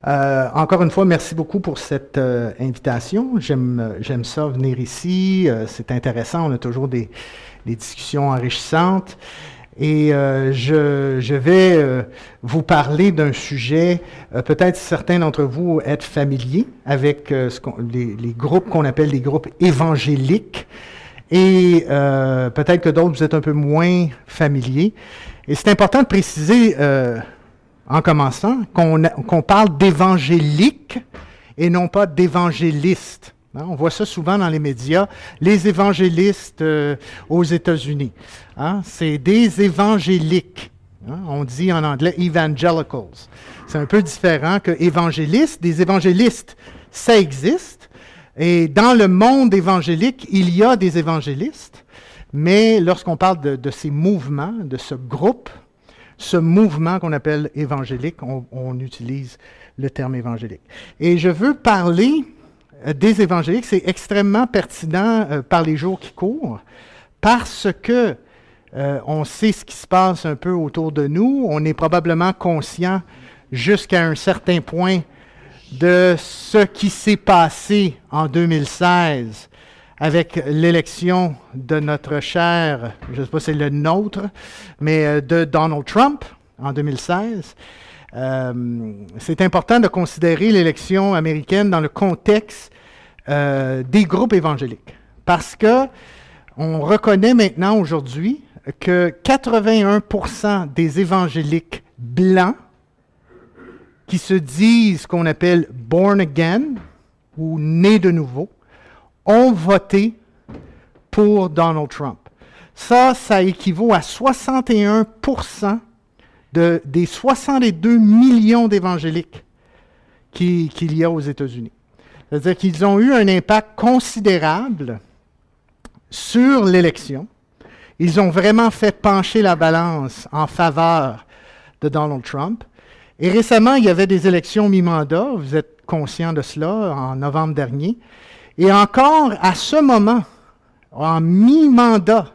Encore une fois, merci beaucoup pour cette invitation. J'aime ça, venir ici. C'est intéressant. On a toujours des discussions enrichissantes. Et je vais vous parler d'un sujet, peut-être certains d'entre vous êtes familiers avec les groupes qu'on appelle les groupes évangéliques. Et peut-être que d'autres, vous êtes un peu moins familiers. Et c'est important de préciser, en commençant, qu'on parle d'évangélique et non pas d'évangéliste. Hein, on voit ça souvent dans les médias, les évangélistes aux États-Unis. Hein, c'est des évangéliques. Hein, on dit en anglais « evangelicals ». C'est un peu différent que « évangélistes ». Des évangélistes, ça existe. Et dans le monde évangélique, il y a des évangélistes. Mais lorsqu'on parle de ces mouvements, de ce mouvement qu'on appelle évangélique, on utilise le terme évangélique. Et je veux parler des évangéliques, c'est extrêmement pertinent par les jours qui courent, parce que on sait ce qui se passe un peu autour de nous, on est probablement conscient jusqu'à un certain point de ce qui s'est passé en 2016 avec l'élection de notre cher, je ne sais pas si c'est le nôtre, mais de Donald Trump en 2016. C'est important de considérer l'élection américaine dans le contexte des groupes évangéliques. Parce que on reconnaît maintenant aujourd'hui que 81% des évangéliques blancs qui se disent qu'on appelle « born again » ou « nés de nouveau », ont voté pour Donald Trump. Ça équivaut à 61% des 62 millions d'évangéliques qu'il y a aux États-Unis. C'est-à-dire qu'ils ont eu un impact considérable sur l'élection. Ils ont vraiment fait pencher la balance en faveur de Donald Trump. Et récemment, il y avait des élections mi-mandat, vous êtes conscient de cela, en novembre dernier. Et encore, à ce moment, au mi-mandat,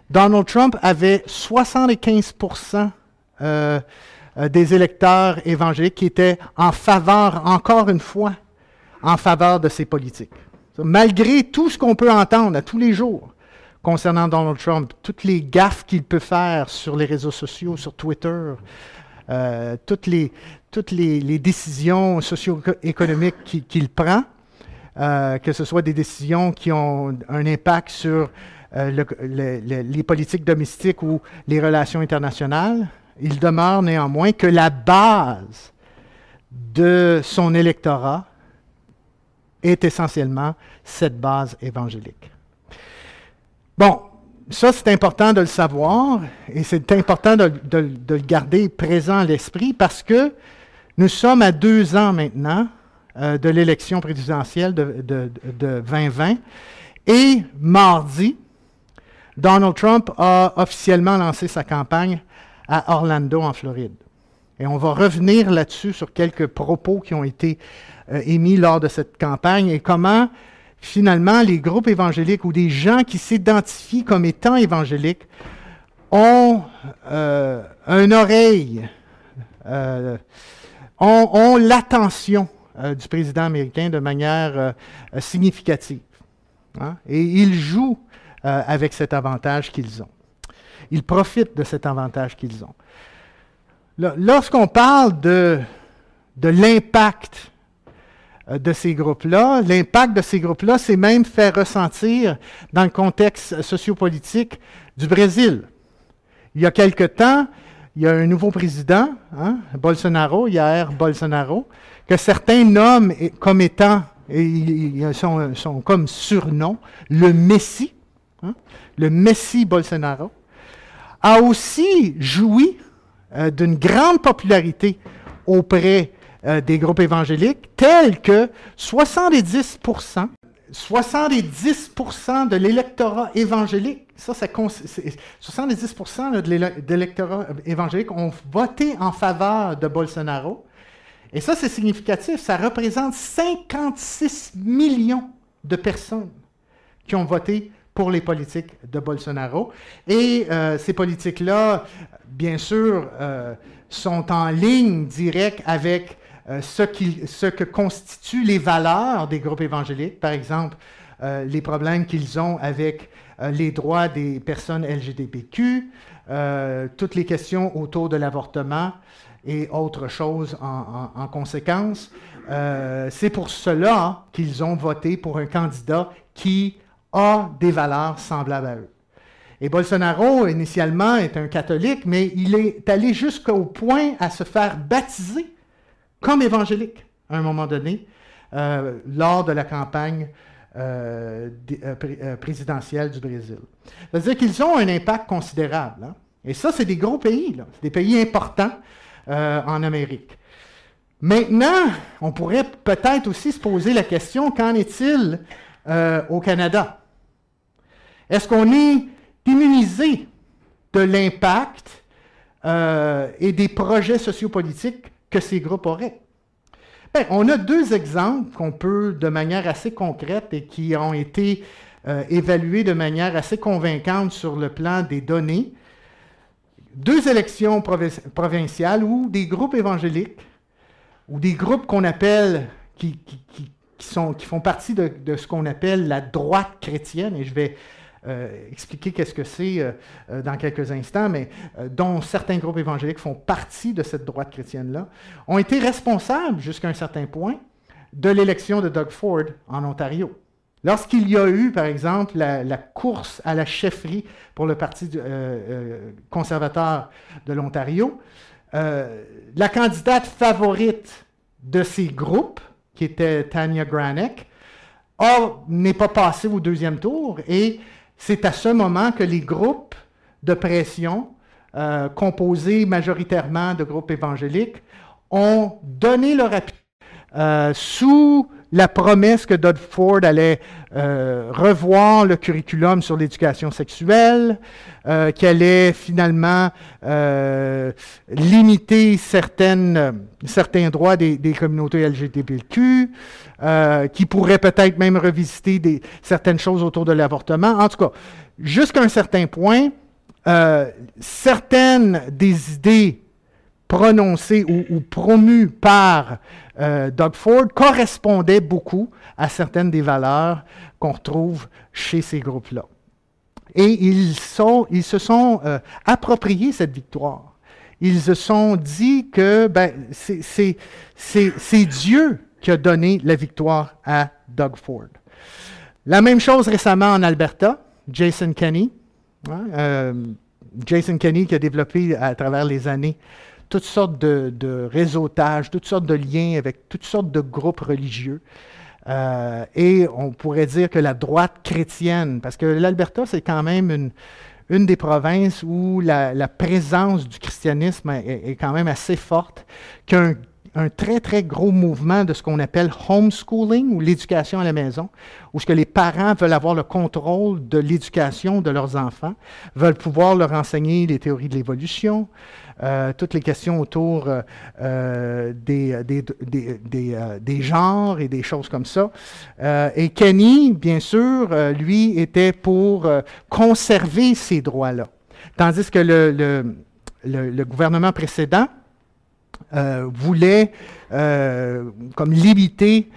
Donald Trump avait 75% des électeurs évangéliques qui étaient en faveur, encore une fois, en faveur de ses politiques. Malgré tout ce qu'on peut entendre à tous les jours concernant Donald Trump, toutes les gaffes qu'il peut faire sur les réseaux sociaux, sur Twitter, toutes les décisions socio-économiques qu'il prend, que ce soit des décisions qui ont un impact sur les politiques domestiques ou les relations internationales, il demeure néanmoins que la base de son électorat est essentiellement cette base évangélique. Bon, ça c'est important de le savoir et c'est important de le garder présent à l'esprit parce que nous sommes à 2 ans maintenant de l'élection présidentielle de 2020 et mardi, Donald Trump a officiellement lancé sa campagne à Orlando, en Floride. Et on va revenir là-dessus sur quelques propos qui ont été émis lors de cette campagne et comment, finalement, les groupes évangéliques ou des gens qui s'identifient comme étant évangéliques ont une oreille, ont l'attention du président américain de manière significative. Hein? Et ils jouent avec cet avantage qu'ils ont. Ils profitent de cet avantage qu'ils ont. Lorsqu'on parle de l'impact de ces groupes-là, l'impact de ces groupes-là s'est même fait ressentir dans le contexte sociopolitique du Brésil. Il y a quelque temps, il y a un nouveau président, hein, Bolsonaro, Jair Bolsonaro, que certains nomment comme étant, et ils sont comme surnom, le Messie, hein, le Messie Bolsonaro, a aussi joui d'une grande popularité auprès des groupes évangéliques, tels que 70% de l'électorat évangélique, 70% de l'électorat évangélique ont voté en faveur de Bolsonaro. Et ça, c'est significatif. Ça représente 56 millions de personnes qui ont voté pour les politiques de Bolsonaro. Et ces politiques-là, bien sûr, sont en ligne directe avec ce que constituent les valeurs des groupes évangéliques. Par exemple, les problèmes qu'ils ont avec les droits des personnes LGBTQ, toutes les questions autour de l'avortement et autres choses en conséquence. C'est pour cela qu'ils ont voté pour un candidat qui a des valeurs semblables à eux. Et Bolsonaro, initialement, est un catholique, mais il est allé jusqu'au point à se faire baptiser comme évangélique, à un moment donné, lors de la campagne présidentielle du Brésil. C'est-à-dire qu'ils ont un impact considérable. Hein? Et ça, c'est des gros pays, là. C'est des pays importants en Amérique. Maintenant, on pourrait peut-être aussi se poser la question, qu'en est-il au Canada? Est-ce qu'on est immunisé de l'impact et des projets sociopolitiques que ces groupes auraient? Bien, on a deux exemples qu'on peut, de manière assez concrète et qui ont été évalués de manière assez convaincante sur le plan des données. Deux élections provinciales où des groupes évangéliques ou des groupes qu'on appelle, qui font partie de ce qu'on appelle la droite chrétienne, et je vais expliquer qu'est-ce que c'est dans quelques instants, mais dont certains groupes évangéliques font partie de cette droite chrétienne-là, ont été responsables jusqu'à un certain point de l'élection de Doug Ford en Ontario. Lorsqu'il y a eu, par exemple, la course à la chefferie pour le Parti conservateur de l'Ontario, la candidate favorite de ces groupes, qui était Tanya Granick, n'est pas passée au deuxième tour, et c'est à ce moment que les groupes de pression, composés majoritairement de groupes évangéliques, ont donné leur appui sous la promesse que Doug Ford allait revoir le curriculum sur l'éducation sexuelle, qu'il allait finalement limiter certains droits des communautés LGBTQ, qui pourrait peut-être même revisiter certaines choses autour de l'avortement. En tout cas, jusqu'à un certain point, certaines des idées prononcées ou promues par Doug Ford correspondaient beaucoup à certaines des valeurs qu'on retrouve chez ces groupes-là. Et ils se sont appropriés cette victoire. Ils se sont dit que c'est Dieu qui a donné la victoire à Doug Ford. La même chose récemment en Alberta, Jason Kenney. Jason Kenney qui a développé à travers les années toutes sortes de réseautages, toutes sortes de liens avec toutes sortes de groupes religieux. Et on pourrait dire que la droite chrétienne, parce que l'Alberta, c'est quand même une des provinces où la présence du christianisme est quand même assez forte, qu'un très, très gros mouvement de ce qu'on appelle homeschooling, ou l'éducation à la maison, où ce que les parents veulent avoir le contrôle de l'éducation de leurs enfants, veulent pouvoir leur enseigner les théories de l'évolution, toutes les questions autour des genres et des choses comme ça. Et Kenney, bien sûr, lui, était pour conserver ces droits-là. Tandis que le gouvernement précédent voulait comme limiter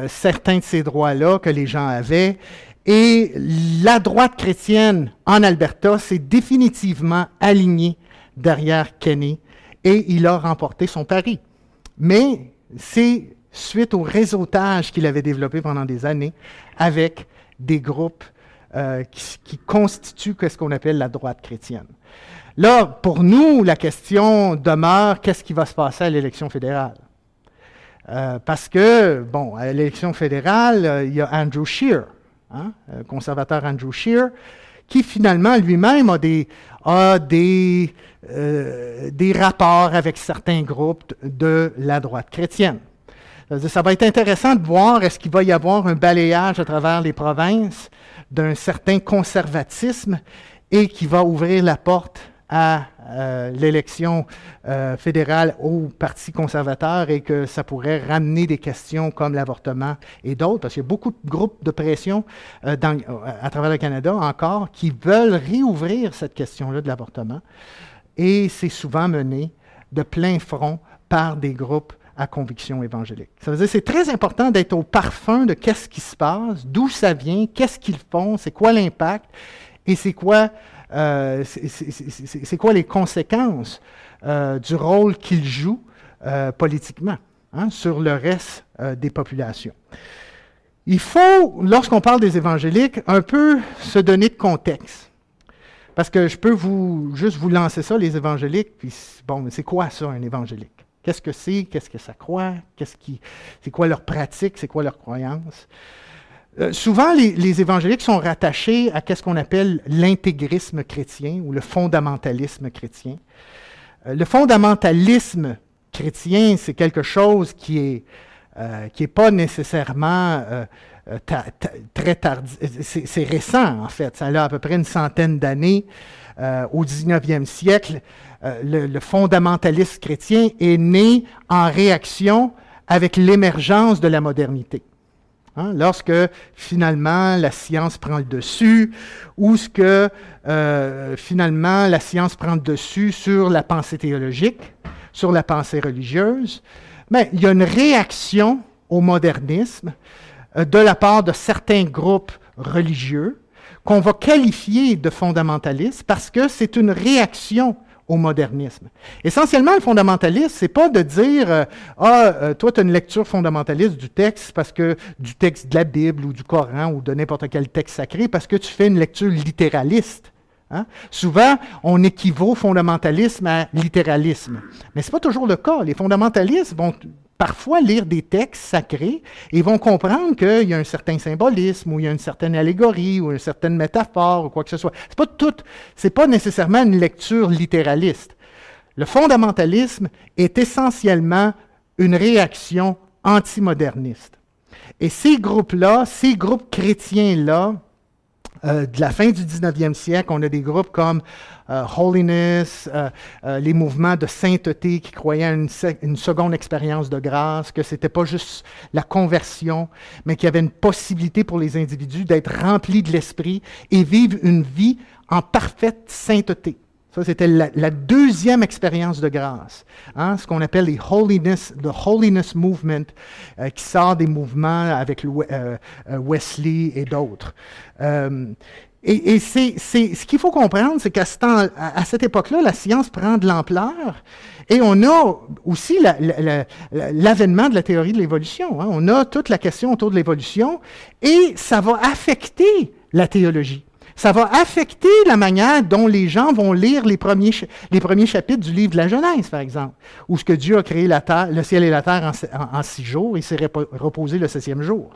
certains de ces droits-là que les gens avaient. Et la droite chrétienne en Alberta s'est définitivement alignée derrière Kenney et il a remporté son pari. Mais c'est suite au réseautage qu'il avait développé pendant des années avec des groupes qui constituent ce qu'on appelle la droite chrétienne. Là, pour nous, la question demeure, qu'est-ce qui va se passer à l'élection fédérale? Parce que, bon, à l'élection fédérale, il y a Andrew Scheer, le conservateur Andrew Scheer, qui finalement lui-même a des rapports avec certains groupes de la droite chrétienne. Ça va être intéressant de voir, est-ce qu'il va y avoir un balayage à travers les provinces d'un certain conservatisme et qui va ouvrir la porte à l'élection fédérale au Parti conservateur et que ça pourrait ramener des questions comme l'avortement et d'autres, parce qu'il y a beaucoup de groupes de pression à travers le Canada encore qui veulent réouvrir cette question-là de l'avortement. Et c'est souvent mené de plein front par des groupes à conviction évangélique. Ça veut dire que c'est très important d'être au parfum de qu'est-ce qui se passe, d'où ça vient, qu'est-ce qu'ils font, c'est quoi l'impact et c'est quoi les conséquences du rôle qu'ils jouent politiquement sur le reste des populations. Il faut, lorsqu'on parle des évangéliques, un peu se donner de contexte. Parce que je peux juste vous lancer ça, les évangéliques, puis bon, mais c'est quoi ça, un évangélique? Qu'est-ce que c'est? Qu'est-ce que ça croit? C'est quoi leur pratique? C'est quoi leur croyance? Souvent, les évangéliques sont rattachés à ce qu'on appelle l'intégrisme chrétien ou le fondamentalisme chrétien. Le fondamentalisme chrétien, c'est quelque chose qui est pas nécessairement très tardif. C'est récent, en fait. Ça a à peu près une centaine d'années. Au 19e siècle, le fondamentalisme chrétien est né en réaction avec l'émergence de la modernité. Lorsque, finalement, la science prend le dessus, ou finalement, la science prend le dessus sur la pensée théologique, sur la pensée religieuse, mais il y a une réaction au modernisme de la part de certains groupes religieux qu'on va qualifier de fondamentalistes parce que c'est une réaction au modernisme. Essentiellement, le fondamentalisme, c'est pas de dire toi, tu as une lecture fondamentaliste du texte du texte de la Bible ou du Coran ou de n'importe quel texte sacré parce que tu fais une lecture littéraliste. Souvent, on équivaut fondamentalisme à littéralisme. Mais ce n'est pas toujours le cas. Les fondamentalistes vont parfois lire des textes sacrés et vont comprendre qu'il y a un certain symbolisme ou il y a une certaine allégorie ou une certaine métaphore ou quoi que ce soit. C'est pas nécessairement une lecture littéraliste. Le fondamentalisme est essentiellement une réaction antimoderniste. Et ces groupes-là, ces groupes chrétiens-là, de la fin du 19e siècle, on a des groupes comme Holiness, les mouvements de sainteté qui croyaient à une seconde expérience de grâce, que ce n'était pas juste la conversion, mais qu'il y avait une possibilité pour les individus d'être remplis de l'esprit et vivre une vie en parfaite sainteté. Ça, c'était la deuxième expérience de grâce, ce qu'on appelle the Holiness Movement, qui sort des mouvements avec Wesley et d'autres. Et ce qu'il faut comprendre, c'est qu'à cette époque-là, la science prend de l'ampleur et on a aussi l'avènement de la théorie de l'évolution. On a toute la question autour de l'évolution et ça va affecter la théologie. Ça va affecter la manière dont les gens vont lire les premiers chapitres du livre de la Genèse, par exemple, où ce que Dieu a créé le ciel et la terre en 6 jours et s'est reposé le 7e jour.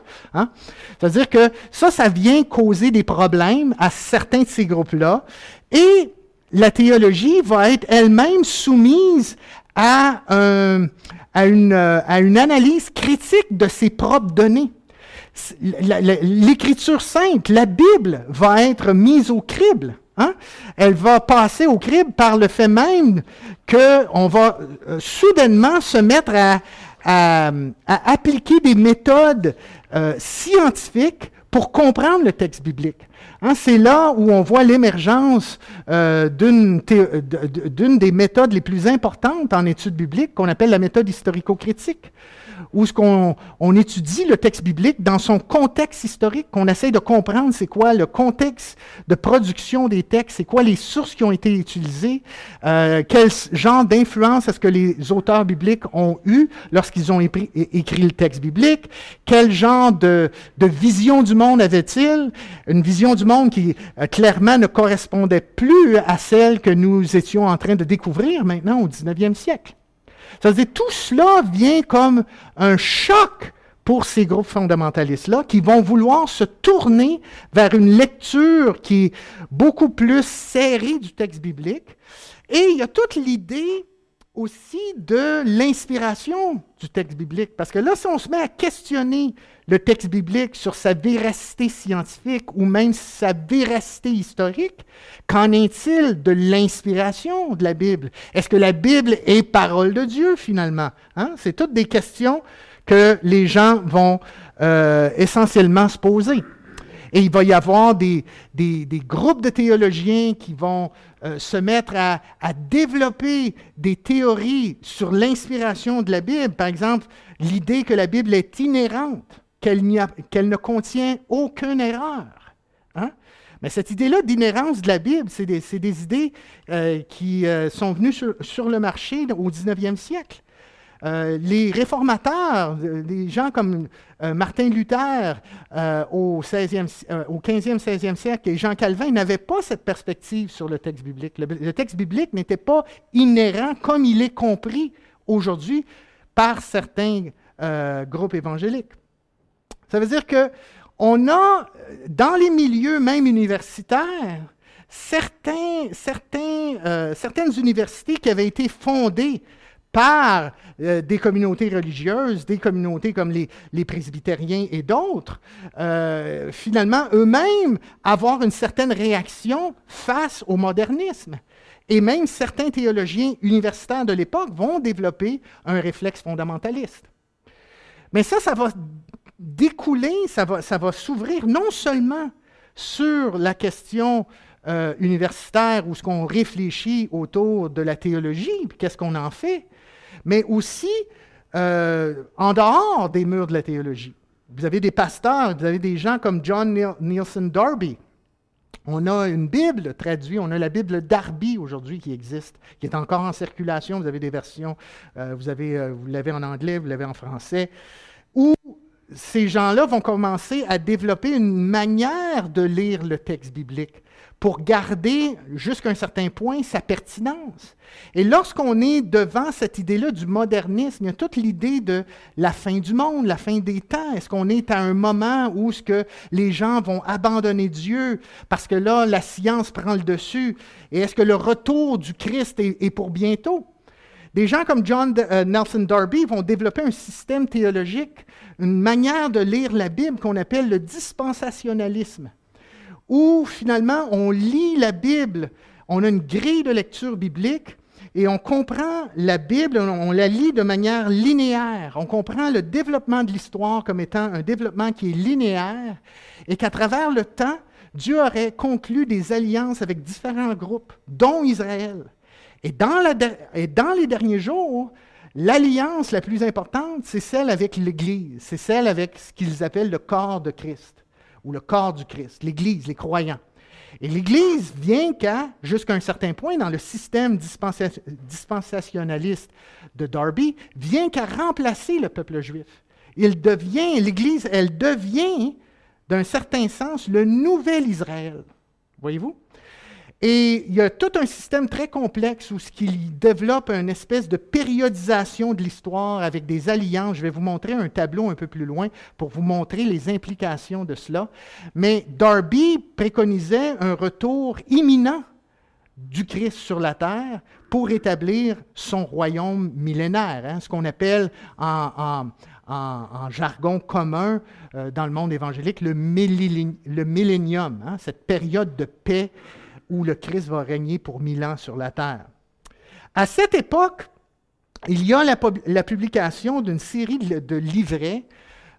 C'est-à-dire que ça vient causer des problèmes à certains de ces groupes-là, et la théologie va être elle-même soumise à une analyse critique de ses propres données. L'Écriture sainte, la Bible, va être mise au crible. Elle va passer au crible par le fait même qu'on va soudainement se mettre à appliquer des méthodes scientifiques pour comprendre le texte biblique. C'est là où on voit l'émergence d'une des méthodes les plus importantes en études bibliques, qu'on appelle la méthode historico-critique, où on étudie le texte biblique dans son contexte historique, qu'on essaie de comprendre c'est quoi le contexte de production des textes, c'est quoi les sources qui ont été utilisées, quel genre d'influence est-ce que les auteurs bibliques ont eu lorsqu'ils ont écrit le texte biblique, quel genre de vision du monde avaient-ils, une vision du monde qui clairement ne correspondait plus à celle que nous étions en train de découvrir maintenant au 19e siècle. C'est-à-dire tout cela vient comme un choc pour ces groupes fondamentalistes-là qui vont vouloir se tourner vers une lecture qui est beaucoup plus serrée du texte biblique. Et il y a toute l'idée aussi de l'inspiration du texte biblique. Parce que là, si on se met à questionner le texte biblique sur sa véracité scientifique ou même sa véracité historique, qu'en est-il de l'inspiration de la Bible? Est-ce que la Bible est parole de Dieu, finalement? Hein? C'est toutes des questions que les gens vont essentiellement se poser. Et il va y avoir des groupes de théologiens qui vont se mettre à développer des théories sur l'inspiration de la Bible. Par exemple, l'idée que la Bible est inhérente, qu'elle ne contient aucune erreur. Hein? Mais cette idée-là d'inhérence de la Bible, c'est des idées qui sont venues sur le marché au 19e siècle. Les réformateurs, des gens comme Martin Luther au 15e, 16e siècle et Jean Calvin n'avaient pas cette perspective sur le texte biblique. Le texte biblique n'était pas inhérent comme il est compris aujourd'hui par certains groupes évangéliques. Ça veut dire qu'on a, dans les milieux même universitaires, certaines universités qui avaient été fondées par des communautés religieuses, des communautés comme les presbytériens et d'autres, finalement, eux-mêmes avoir une certaine réaction face au modernisme. Et même certains théologiens universitaires de l'époque vont développer un réflexe fondamentaliste. Mais ça va découler, ça va s'ouvrir non seulement sur la question universitaire où ce qu'on réfléchit autour de la théologie, puis qu'est-ce qu'on en fait, mais aussi en dehors des murs de la théologie. Vous avez des pasteurs, vous avez des gens comme John Nielsen Darby. On a une Bible traduite, on a la Bible Darby aujourd'hui qui existe, qui est encore en circulation. Vous avez des versions, vous l'avez en anglais, vous l'avez en français, où ces gens-là vont commencer à développer une manière de lire le texte biblique pour garder, jusqu'à un certain point, sa pertinence. Et lorsqu'on est devant cette idée-là du modernisme, il y a toute l'idée de la fin du monde, la fin des temps. Est-ce qu'on est à un moment où ce que les gens vont abandonner Dieu parce que là, la science prend le dessus? Et est-ce que le retour du Christ est pour bientôt? Des gens comme John Nelson Darby vont développer un système théologique, une manière de lire la Bible qu'on appelle le dispensationalisme, où finalement on lit la Bible, on a une grille de lecture biblique et on comprend la Bible, on la lit de manière linéaire. On comprend le développement de l'histoire comme étant un développement qui est linéaire et qu'à travers le temps, Dieu aurait conclu des alliances avec différents groupes, dont Israël. Et dans les derniers jours, l'alliance la plus importante, c'est celle avec l'Église, c'est celle avec ce qu'ils appellent le corps de Christ, ou le corps du Christ, l'Église, les croyants. Et l'Église vient jusqu'à un certain point, dans le système dispensationaliste de Darby, vient qu'à remplacer le peuple juif. L'Église, elle devient, d'un certain sens, le nouvel Israël. Voyez-vous? Et il y a tout un système très complexe où ce qu'il développe une espèce de périodisation de l'histoire avec des alliances. Je vais vous montrer un tableau un peu plus loin pour vous montrer les implications de cela. Mais Darby préconisait un retour imminent du Christ sur la terre pour établir son royaume millénaire, hein, ce qu'on appelle en jargon commun dans le monde évangélique le millénium, hein, cette période de paix où le Christ va régner pour 1000 ans sur la terre. À cette époque, il y a la publication d'une série de livrets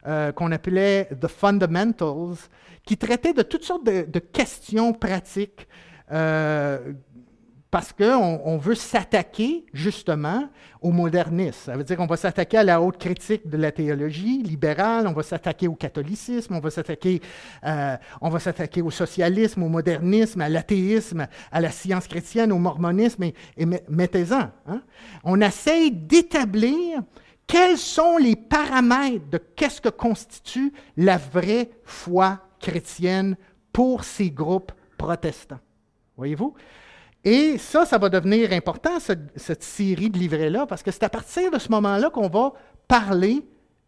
qu'on appelait « The Fundamentals », qui traitaient de toutes sortes de questions pratiques parce qu'on veut s'attaquer justement au modernisme. Ça veut dire qu'on va s'attaquer à la haute critique de la théologie libérale, on va s'attaquer au catholicisme, on va s'attaquer au socialisme, au modernisme, à l'athéisme, à la science chrétienne, au mormonisme, et mettez-en. Hein? On essaye d'établir quels sont les paramètres de qu'est-ce que constitue la vraie foi chrétienne pour ces groupes protestants. Voyez-vous? Et ça va devenir important, cette série de livrets-là, parce que c'est à partir de ce moment-là qu'on va parler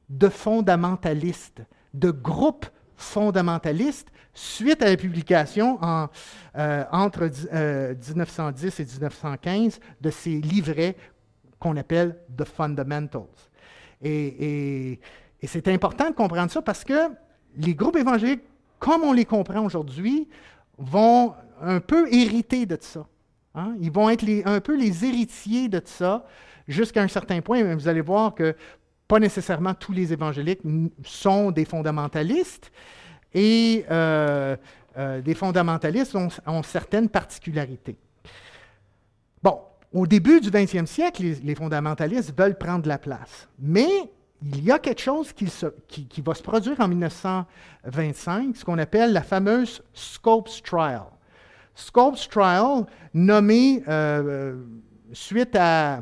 de fondamentalistes, de groupes fondamentalistes, suite à la publication entre 1910 et 1915 de ces livrets qu'on appelle « the fundamentals ». Et c'est important de comprendre ça parce que les groupes évangéliques, comme on les comprend aujourd'hui, vont un peu hériter de ça. Hein? Ils vont être un peu les héritiers de ça jusqu'à un certain point. Mais vous allez voir que pas nécessairement tous les évangéliques sont des fondamentalistes et des fondamentalistes ont certaines particularités. Bon, au début du 20e siècle, les fondamentalistes veulent prendre la place. Mais il y a quelque chose qui va se produire en 1925, ce qu'on appelle la fameuse Scopes Trial. Scopes Trial, nommé suite à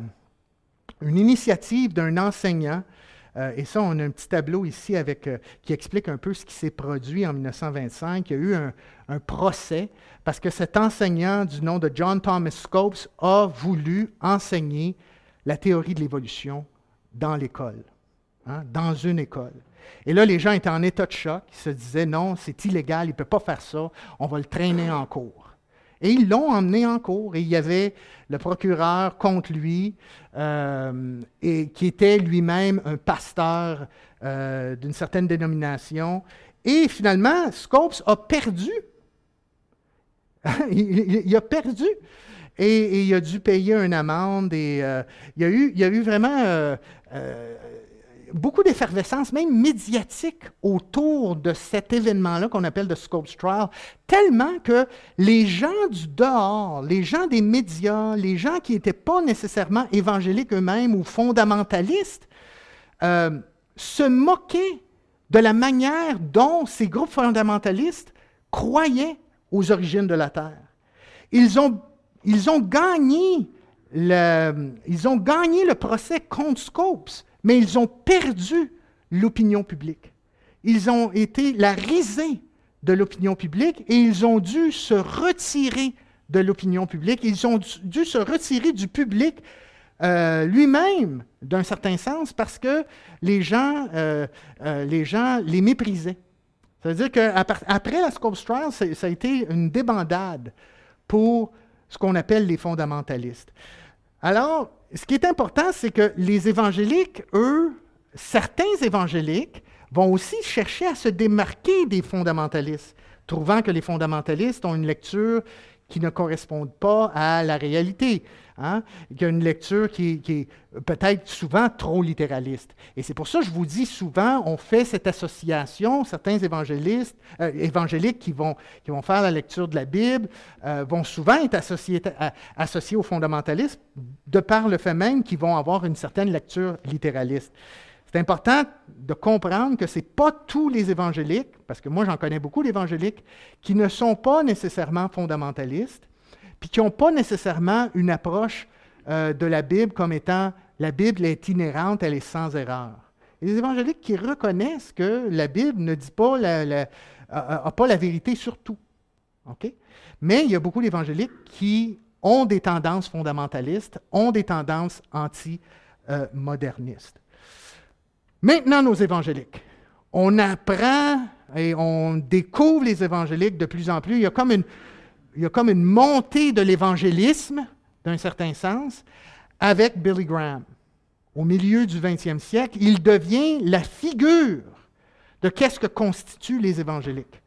une initiative d'un enseignant, et ça, on a un petit tableau ici qui explique un peu ce qui s'est produit en 1925. Il y a eu un procès parce que cet enseignant du nom de John Thomas Scopes a voulu enseigner la théorie de l'évolution dans l'école, hein, dans une école. Et là, les gens étaient en état de choc. Ils se disaient, non, c'est illégal, il ne peut pas faire ça, on va le traîner en cours. Et ils l'ont emmené en cours. Et il y avait le procureur contre lui, et qui était lui-même un pasteur d'une certaine dénomination. Et finalement, Scopes a perdu. il a perdu. Et il a dû payer une amende. Et il y a eu vraiment beaucoup d'effervescence, même médiatique, autour de cet événement-là qu'on appelle le Scopes Trial, tellement que les gens du dehors, les gens des médias, les gens qui n'étaient pas nécessairement évangéliques eux-mêmes ou fondamentalistes, se moquaient de la manière dont ces groupes fondamentalistes croyaient aux origines de la Terre. Ils ont gagné le procès contre Scopes, mais ils ont perdu l'opinion publique. Ils ont été la risée de l'opinion publique et ils ont dû se retirer de l'opinion publique. Ils ont dû se retirer du public lui-même, d'un certain sens, parce que les gens les méprisaient. C'est-à-dire qu'après la Scopes Trial, ça a été une débandade pour ce qu'on appelle les fondamentalistes. Alors, ce qui est important, c'est que les évangéliques, eux, certains évangéliques, vont aussi chercher à se démarquer des fondamentalistes, trouvant que les fondamentalistes ont une lecture qui ne correspond pas à la réalité, hein? Il y a une lecture qui est peut-être souvent trop littéraliste. Et c'est pour ça que je vous dis souvent, on fait cette association, certains évangéliques qui vont faire la lecture de la Bible vont souvent être associés aux fondamentalistes de par le fait même qu'ils vont avoir une certaine lecture littéraliste. C'est important de comprendre que ce n'est pas tous les évangéliques, parce que moi j'en connais beaucoup d'évangéliques, qui ne sont pas nécessairement fondamentalistes, puis qui n'ont pas nécessairement une approche de la Bible comme étant la Bible est inhérente, elle est sans erreur. Il y a des évangéliques qui reconnaissent que la Bible ne dit pas n'a pas la vérité sur tout. Okay? Mais il y a beaucoup d'évangéliques qui ont des tendances fondamentalistes, ont des tendances anti-modernistes. Maintenant, nos évangéliques. On apprend et on découvre les évangéliques de plus en plus. Il y a comme une montée de l'évangélisme, d'un certain sens, avec Billy Graham. Au milieu du 20e siècle, il devient la figure de qu'est-ce que constituent les évangéliques.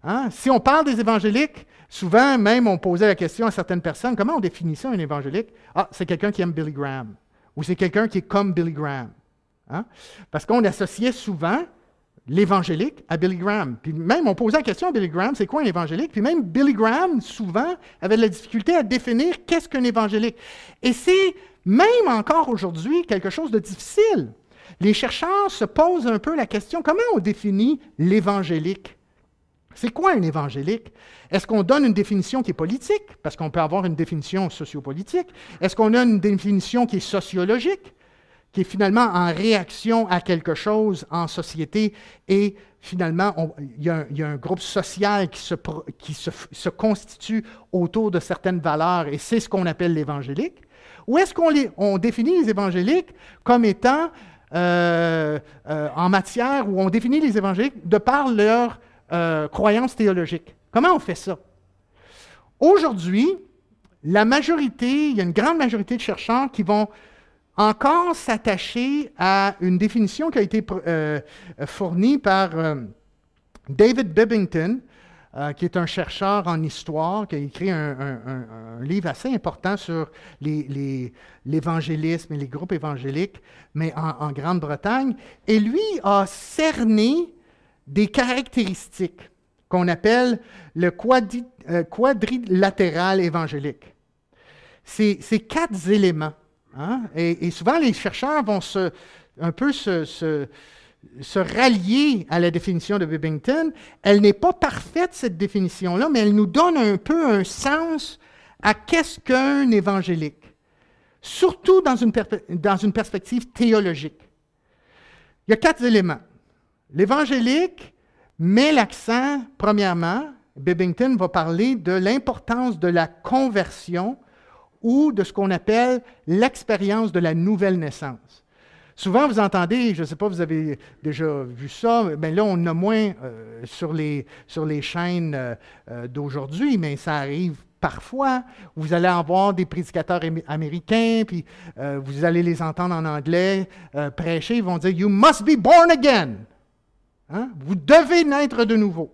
Hein? Si on parle des évangéliques, souvent même on posait la question à certaines personnes, comment on définit ça un évangélique? Ah, c'est quelqu'un qui aime Billy Graham, ou c'est quelqu'un qui est comme Billy Graham. Hein? Parce qu'on associait souvent l'évangélique à Billy Graham. Puis même, on posait la question à Billy Graham, c'est quoi un évangélique? Puis même Billy Graham, souvent, avait de la difficulté à définir qu'est-ce qu'un évangélique. Et c'est, même encore aujourd'hui, quelque chose de difficile. Les chercheurs se posent un peu la question, comment on définit l'évangélique? C'est quoi un évangélique? Est-ce qu'on donne une définition qui est politique? Parce qu'on peut avoir une définition sociopolitique. Est-ce qu'on a une définition qui est sociologique? Qui est finalement en réaction à quelque chose en société, et finalement, il y a un groupe social qui se constitue autour de certaines valeurs, et c'est ce qu'on appelle l'évangélique. Ou est-ce qu'on définit les évangéliques comme étant en matière, où on définit les évangéliques de par leur croyance théologique? Comment on fait ça? Aujourd'hui, il y a une grande majorité de chercheurs qui vont encore s'attacher à une définition qui a été fournie par David Bibbington, qui est un chercheur en histoire, qui a écrit un livre assez important sur l'évangélisme et les groupes évangéliques, mais en Grande-Bretagne. Et lui a cerné des caractéristiques qu'on appelle le quadrilatéral évangélique. C'est 4 éléments. Hein? Et souvent, les chercheurs vont se rallier à la définition de Bibbington. Elle n'est pas parfaite, cette définition-là, mais elle nous donne un peu un sens à qu'est-ce qu'un évangélique, surtout dans une perspective théologique. Il y a 4 éléments. L'évangélique met l'accent, premièrement, Bibbington va parler de l'importance de la conversion ou de ce qu'on appelle l'expérience de la nouvelle naissance. Souvent, vous entendez, je ne sais pas, vous avez déjà vu ça, mais là, on a moins sur les chaînes d'aujourd'hui, mais ça arrive parfois. Vous allez avoir des prédicateurs américains, puis vous allez les entendre en anglais prêcher, ils vont dire « You must be born again ». Hein? Vous devez naître de nouveau.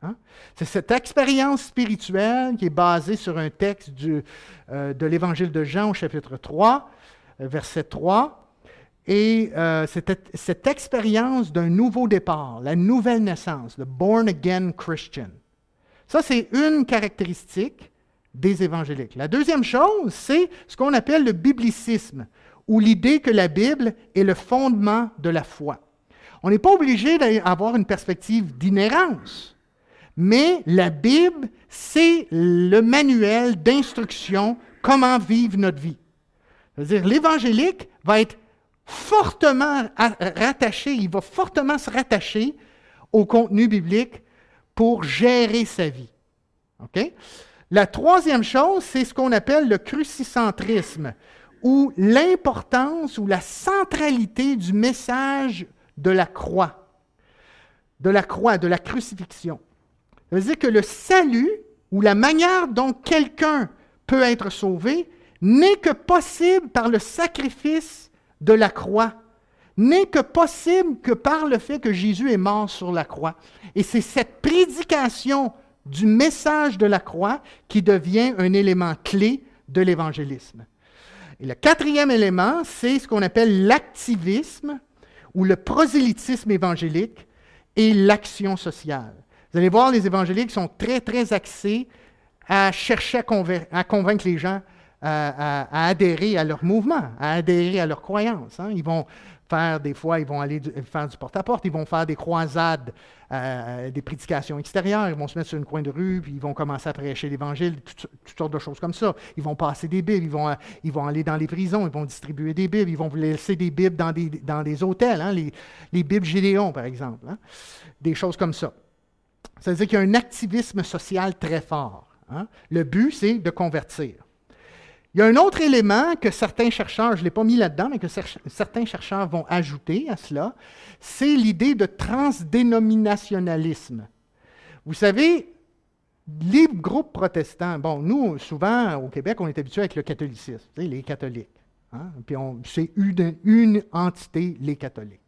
Hein? C'est cette expérience spirituelle qui est basée sur un texte de l'Évangile de Jean au chapitre 3, verset 3. Et cette expérience d'un nouveau départ, la nouvelle naissance, le born again Christian. Ça, c'est une caractéristique des évangéliques. La deuxième chose, c'est ce qu'on appelle le biblicisme, ou l'idée que la Bible est le fondement de la foi. On n'est pas obligé d'avoir une perspective d'inhérence, mais la Bible, c'est le manuel d'instruction comment vivre notre vie. C'est-à-dire, l'évangélique va être fortement rattaché, il va fortement se rattacher au contenu biblique pour gérer sa vie. Okay? La troisième chose, c'est ce qu'on appelle le crucicentrisme, ou l'importance ou la centralité du message de la croix, de la crucifixion. Ça veut dire que le salut, ou la manière dont quelqu'un peut être sauvé, n'est que possible par le sacrifice de la croix, n'est que possible que par le fait que Jésus est mort sur la croix. Et c'est cette prédication du message de la croix qui devient un élément clé de l'évangélisme. Et le quatrième élément, c'est ce qu'on appelle l'activisme ou le prosélytisme évangélique et l'action sociale. Vous allez voir, les évangéliques sont très, très axés à chercher à convaincre les gens à adhérer à leur mouvement, à adhérer à leurs croyances. Hein. Ils vont faire, des fois, ils vont aller faire du porte-à-porte, ils vont faire des croisades, des prédications extérieures, ils vont se mettre sur une coin de rue, puis ils vont commencer à prêcher l'Évangile, toutes sortes de choses comme ça. Ils vont passer des Bibles, ils vont aller dans les prisons, ils vont distribuer des Bibles, ils vont laisser des Bibles dans des hôtels, hein, les Bibles Gédéon, par exemple, hein, des choses comme ça. Ça veut dire qu'il y a un activisme social très fort. Hein. Le but, c'est de convertir. Il y a un autre élément que certains chercheurs, je ne l'ai pas mis là-dedans, mais que certains chercheurs vont ajouter à cela, c'est l'idée de transdénominationnalisme. Vous savez, les groupes protestants, bon, nous, souvent, au Québec, on est habitué avec le catholicisme, vous savez, les catholiques. Hein, puis c'est une entité, les catholiques.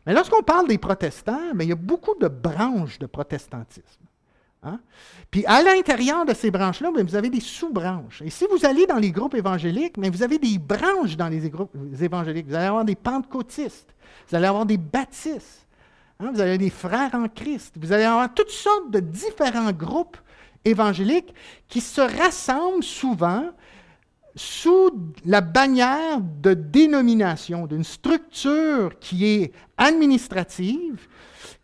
Mais lorsqu'on parle des protestants, bien, il y a beaucoup de branches de protestantisme. Hein? Puis à l'intérieur de ces branches-là, bien, vous avez des sous-branches. Et si vous allez dans les groupes évangéliques, bien, vous avez des branches dans les groupes évangéliques. Vous allez avoir des pentecôtistes, vous allez avoir des baptistes, hein? Vous allez avoir des frères en Christ, vous allez avoir toutes sortes de différents groupes évangéliques qui se rassemblent souvent sous la bannière de dénomination, d'une structure qui est administrative,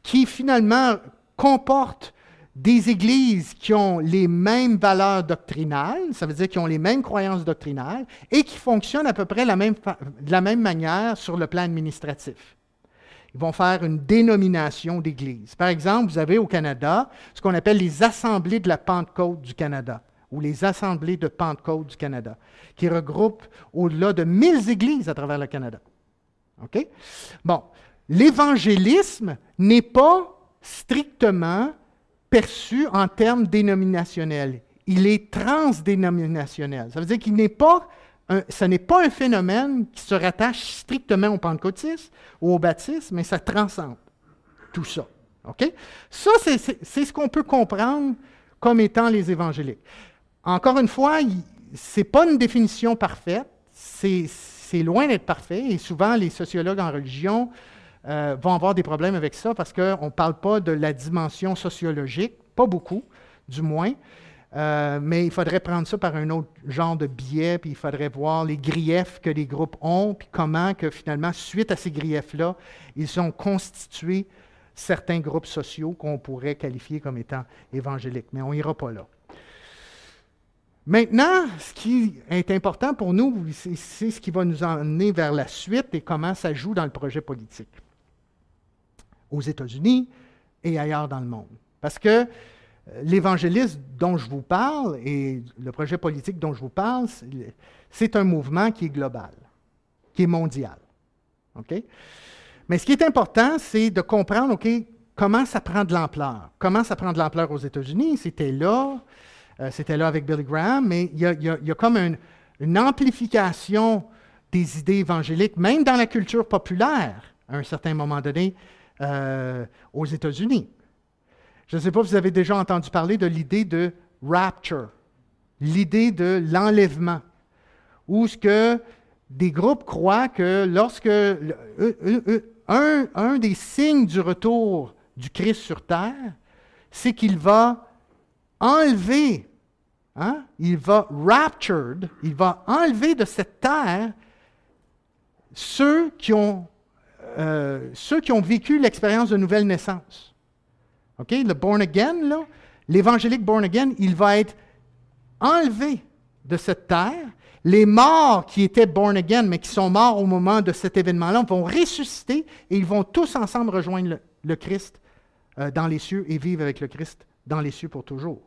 qui finalement comporte des églises qui ont les mêmes valeurs doctrinales, ça veut dire qui ont les mêmes croyances doctrinales, et qui fonctionnent à peu près de la même manière sur le plan administratif. Ils vont faire une dénomination d'église. Par exemple, vous avez au Canada ce qu'on appelle les Assemblées de la Pentecôte du Canada, ou les Assemblées de Pentecôte du Canada, qui regroupent au-delà de 1000 églises à travers le Canada. OK? Bon, l'évangélisme n'est pas strictement perçu en termes dénominationnels. Il est transdénominationnel. Ça veut dire qu'il n'est pas ce n'est pas un phénomène qui se rattache strictement au pentecôtisme ou au baptisme, mais ça transcende tout ça. OK? Ça, c'est ce qu'on peut comprendre comme étant les évangéliques. Encore une fois, ce n'est pas une définition parfaite, c'est loin d'être parfait, et souvent les sociologues en religion vont avoir des problèmes avec ça parce qu'on ne parle pas de la dimension sociologique, pas beaucoup, du moins, mais il faudrait prendre ça par un autre genre de biais, puis il faudrait voir les griefs que les groupes ont, puis comment que finalement, suite à ces griefs-là, ils ont constitué certains groupes sociaux qu'on pourrait qualifier comme étant évangéliques. Mais on n'ira pas là. Maintenant, ce qui est important pour nous, c'est ce qui va nous emmener vers la suite et comment ça joue dans le projet politique aux États-Unis et ailleurs dans le monde. Parce que l'évangélisme dont je vous parle et le projet politique dont je vous parle, c'est un mouvement qui est global, qui est mondial. OK? Mais ce qui est important, c'est de comprendre, OK, comment ça prend de l'ampleur. Comment ça prend de l'ampleur aux États-Unis? C'était là avec Billy Graham, mais il y a comme une amplification des idées évangéliques, même dans la culture populaire, à un certain moment donné, aux États-Unis. Je ne sais pas si vous avez déjà entendu parler de l'idée de rapture, l'idée de l'enlèvement, où ce que des groupes croient que lorsque un des signes du retour du Christ sur terre, c'est qu'il va enlever, il va raptured, il va enlever de cette terre ceux qui ont vécu l'expérience de nouvelle naissance. OK? Le born again, là, l'évangélique born again, il va être enlevé de cette terre. Les morts qui étaient born again, mais qui sont morts au moment de cet événement-là, vont ressusciter et ils vont tous ensemble rejoindre le Christ dans les cieux et vivre avec le Christ dans les cieux pour toujours.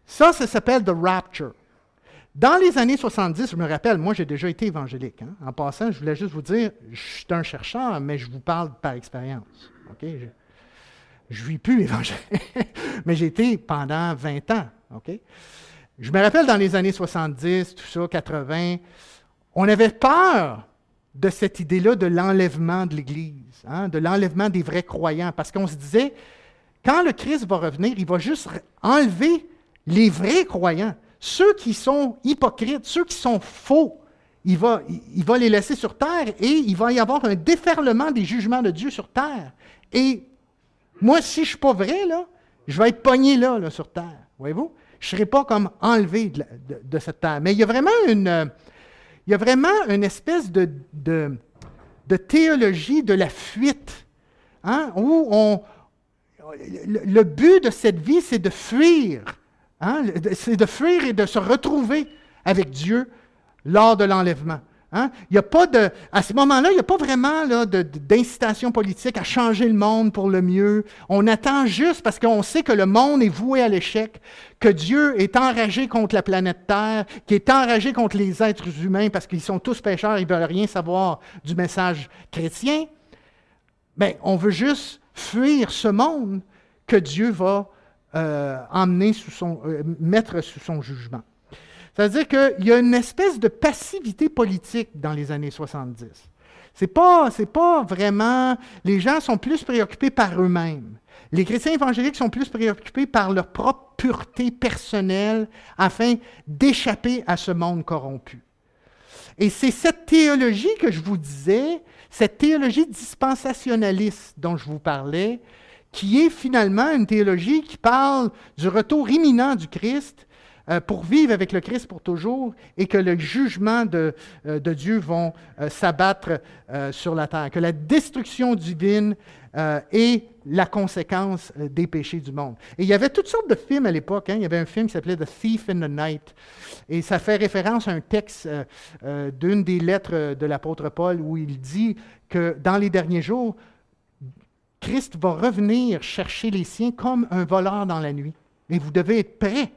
Ça s'appelle the rapture. Dans les années 70, je me rappelle, moi j'ai déjà été évangélique. En passant, je voulais juste vous dire, je suis un chercheur, mais je vous parle par expérience. OK? Je ne vis plus l'Évangile, mais j'ai été pendant 20 ans. OK? Je me rappelle dans les années 70, tout ça, 80, on avait peur de cette idée-là de l'enlèvement de l'Église, de l'enlèvement des vrais croyants, parce qu'on se disait, quand le Christ va revenir, il va juste enlever les vrais croyants, ceux qui sont hypocrites, ceux qui sont faux. Il va les laisser sur terre et il va y avoir un déferlement des jugements de Dieu sur terre. Et moi, si je ne suis pas vrai, là, je vais être pogné là sur terre. Voyez-vous? Je ne serai pas comme enlevé de cette terre. Mais il y a vraiment une espèce de théologie de la fuite, où le but de cette vie, c'est de fuir. C'est de fuir et de se retrouver avec Dieu lors de l'enlèvement. Il y a pas à ce moment-là, il n'y a pas vraiment d'incitation politique à changer le monde pour le mieux. On attend juste parce qu'on sait que le monde est voué à l'échec, que Dieu est enragé contre la planète Terre, qu'il est enragé contre les êtres humains parce qu'ils sont tous pécheurs, ils ne veulent rien savoir du message chrétien. Bien, on veut juste fuir ce monde que Dieu va mettre sous son jugement. C'est-à-dire qu'il y a une espèce de passivité politique dans les années 70. C'est pas vraiment... Les gens sont plus préoccupés par eux-mêmes. Les chrétiens évangéliques sont plus préoccupés par leur propre pureté personnelle afin d'échapper à ce monde corrompu. Et c'est cette théologie que je vous disais, cette théologie dispensationaliste dont je vous parlais, qui est finalement une théologie qui parle du retour imminent du Christ, pour vivre avec le Christ pour toujours et que le jugement de Dieu vont s'abattre sur la terre, que la destruction divine est la conséquence des péchés du monde. Et il y avait toutes sortes de films à l'époque. Il y avait un film qui s'appelait The Thief in the Night et ça fait référence à un texte d'une des lettres de l'apôtre Paul où il dit que dans les derniers jours, Christ va revenir chercher les siens comme un voleur dans la nuit. Et vous devez être prêts.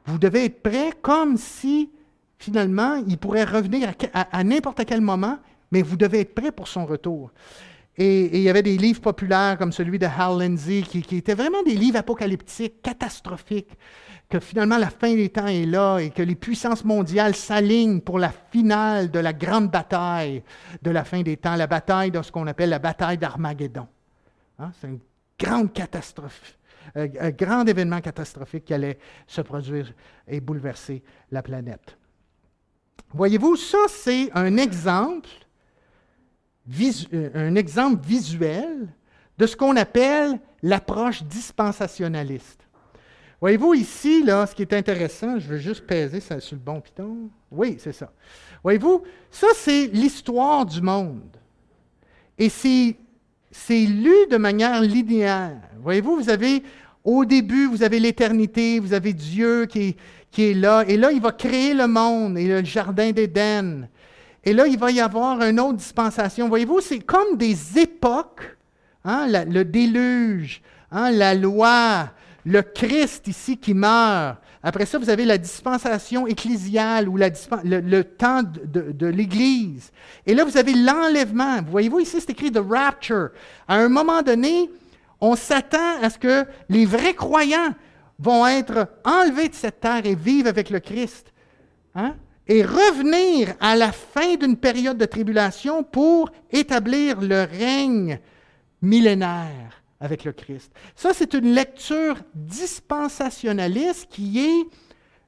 Vous devez être prêts comme si, finalement, il pourrait revenir à n'importe quel moment, mais vous devez être prêts pour son retour. Et il y avait des livres populaires comme celui de Hal Lindsey qui étaient vraiment des livres apocalyptiques, catastrophiques, que finalement la fin des temps est là et que les puissances mondiales s'alignent pour la finale de la grande bataille de la fin des temps, la bataille de ce qu'on appelle la bataille d'Armageddon. Hein? C'est une grande catastrophe, un grand événement catastrophique qui allait se produire et bouleverser la planète. Voyez-vous, ça c'est un exemple visuel de ce qu'on appelle l'approche dispensationaliste. Voyez-vous ici, là, ce qui est intéressant, je veux juste peser ça sur le bon piton. Oui, c'est ça. Voyez-vous, ça c'est l'histoire du monde. Et c'est lu de manière linéaire. Voyez-vous, vous avez, au début, vous avez l'éternité, vous avez Dieu qui est là, et là, il va créer le monde et le jardin d'Éden. Et là, il va y avoir une autre dispensation. Voyez-vous, c'est comme des époques, hein, le déluge, hein, la loi, le Christ ici qui meurt. Après ça, vous avez la dispensation ecclésiale ou le temps de l'Église. Et là, vous avez l'enlèvement. Voyez-vous, ici, c'est écrit « the rapture ». À un moment donné, on s'attend à ce que les vrais croyants vont être enlevés de cette terre et vivre avec le Christ. Hein? Et revenir à la fin d'une période de tribulation pour établir le règne millénaire avec le Christ. Ça, c'est une lecture dispensationaliste qui est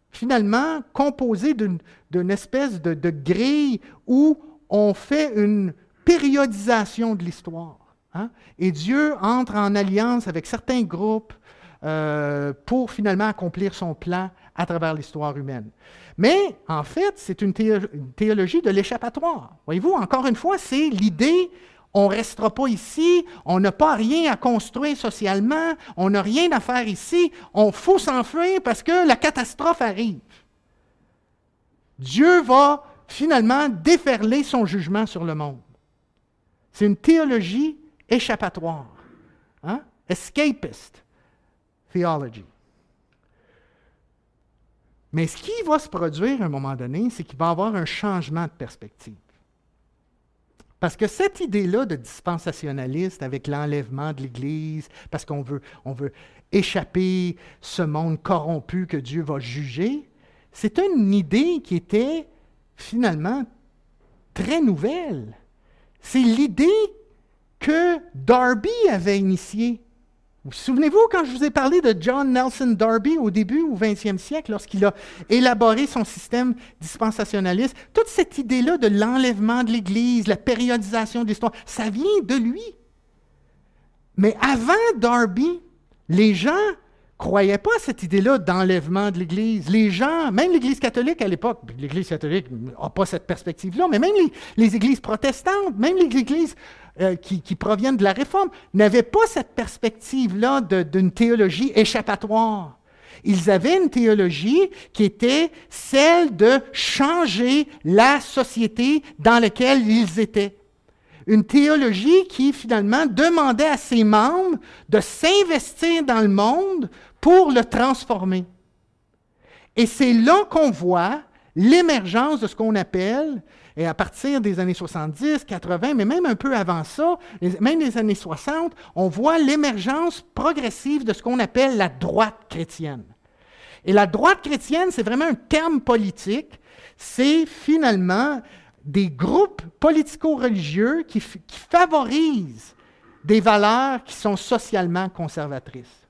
finalement composée d'une espèce de grille où on fait une périodisation de l'histoire. Hein? Et Dieu entre en alliance avec certains groupes pour finalement accomplir son plan à travers l'histoire humaine. Mais, en fait, c'est une théologie de l'échappatoire. Voyez-vous, encore une fois, c'est l'idée, on ne restera pas ici, on n'a pas rien à construire socialement, on n'a rien à faire ici, on faut s'enfuir parce que la catastrophe arrive. Dieu va finalement déferler son jugement sur le monde. C'est une théologie échappatoire. Hein? Escapist theology. Mais ce qui va se produire à un moment donné, c'est qu'il va y avoir un changement de perspective. Parce que cette idée-là de dispensationaliste avec l'enlèvement de l'Église, parce qu'on veut échapper ce monde corrompu que Dieu va juger, c'est une idée qui était finalement très nouvelle. C'est l'idée que Darby avait initiée. Vous souvenez-vous quand je vous ai parlé de John Nelson Darby au début, au 20e siècle, lorsqu'il a élaboré son système dispensationaliste? Toute cette idée-là de l'enlèvement de l'Église, la périodisation de l'histoire, ça vient de lui. Mais avant Darby, les gens ne croyaient pas à cette idée-là d'enlèvement de l'Église. Les gens, même l'Église catholique à l'époque, l'Église catholique n'a pas cette perspective-là, mais même les églises protestantes, même les églises qui proviennent de la Réforme, n'avaient pas cette perspective-là d'une théologie échappatoire. Ils avaient une théologie qui était celle de changer la société dans laquelle ils étaient. Une théologie qui, finalement, demandait à ses membres de s'investir dans le monde pour le transformer. Et c'est là qu'on voit l'émergence de ce qu'on appelle, et à partir des années 70, 80, mais même un peu avant ça, même les années 60, on voit l'émergence progressive de ce qu'on appelle la droite chrétienne. Et la droite chrétienne, c'est vraiment un terme politique, c'est finalement des groupes politico-religieux qui favorisent des valeurs qui sont socialement conservatrices.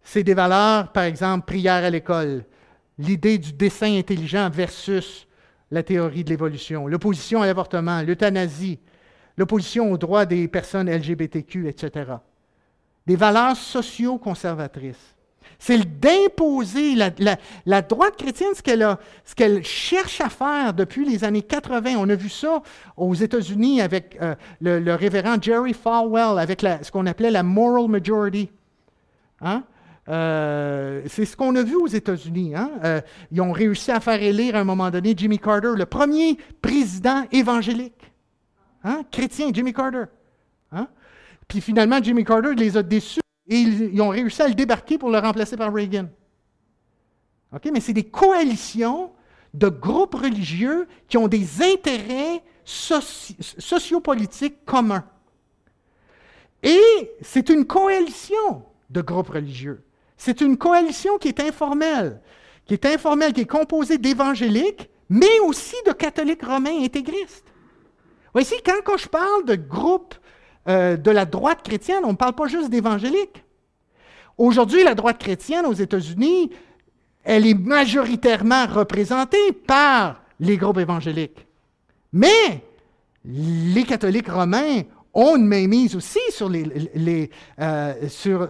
C'est des valeurs, par exemple, prière à l'école, l'idée du dessin intelligent versus la théorie de l'évolution, l'opposition à l'avortement, l'euthanasie, l'opposition aux droits des personnes LGBTQ, etc. Des valeurs socio-conservatrices. C'est d'imposer, la droite chrétienne, ce qu'elle cherche à faire depuis les années 80, on a vu ça aux États-Unis avec le révérend Jerry Falwell, avec ce qu'on appelait la moral majority. Hein? C'est ce qu'on a vu aux États-Unis. Hein? Ils ont réussi à faire élire à un moment donné Jimmy Carter, le premier président évangélique, hein? Chrétien, Jimmy Carter. Hein? Puis finalement, Jimmy Carter les a déçus et ils ont réussi à le débarquer pour le remplacer par Reagan. Okay? Mais c'est des coalitions de groupes religieux qui ont des intérêts sociopolitique commun. Et c'est une coalition de groupes religieux. C'est une coalition qui est informelle, qui est composée d'évangéliques, mais aussi de catholiques romains intégristes. Voici, quand je parle de groupes de la droite chrétienne, on ne parle pas juste d'évangéliques. Aujourd'hui, la droite chrétienne aux États-Unis, elle est majoritairement représentée par les groupes évangéliques. Mais les catholiques romains ont une mainmise aussi sur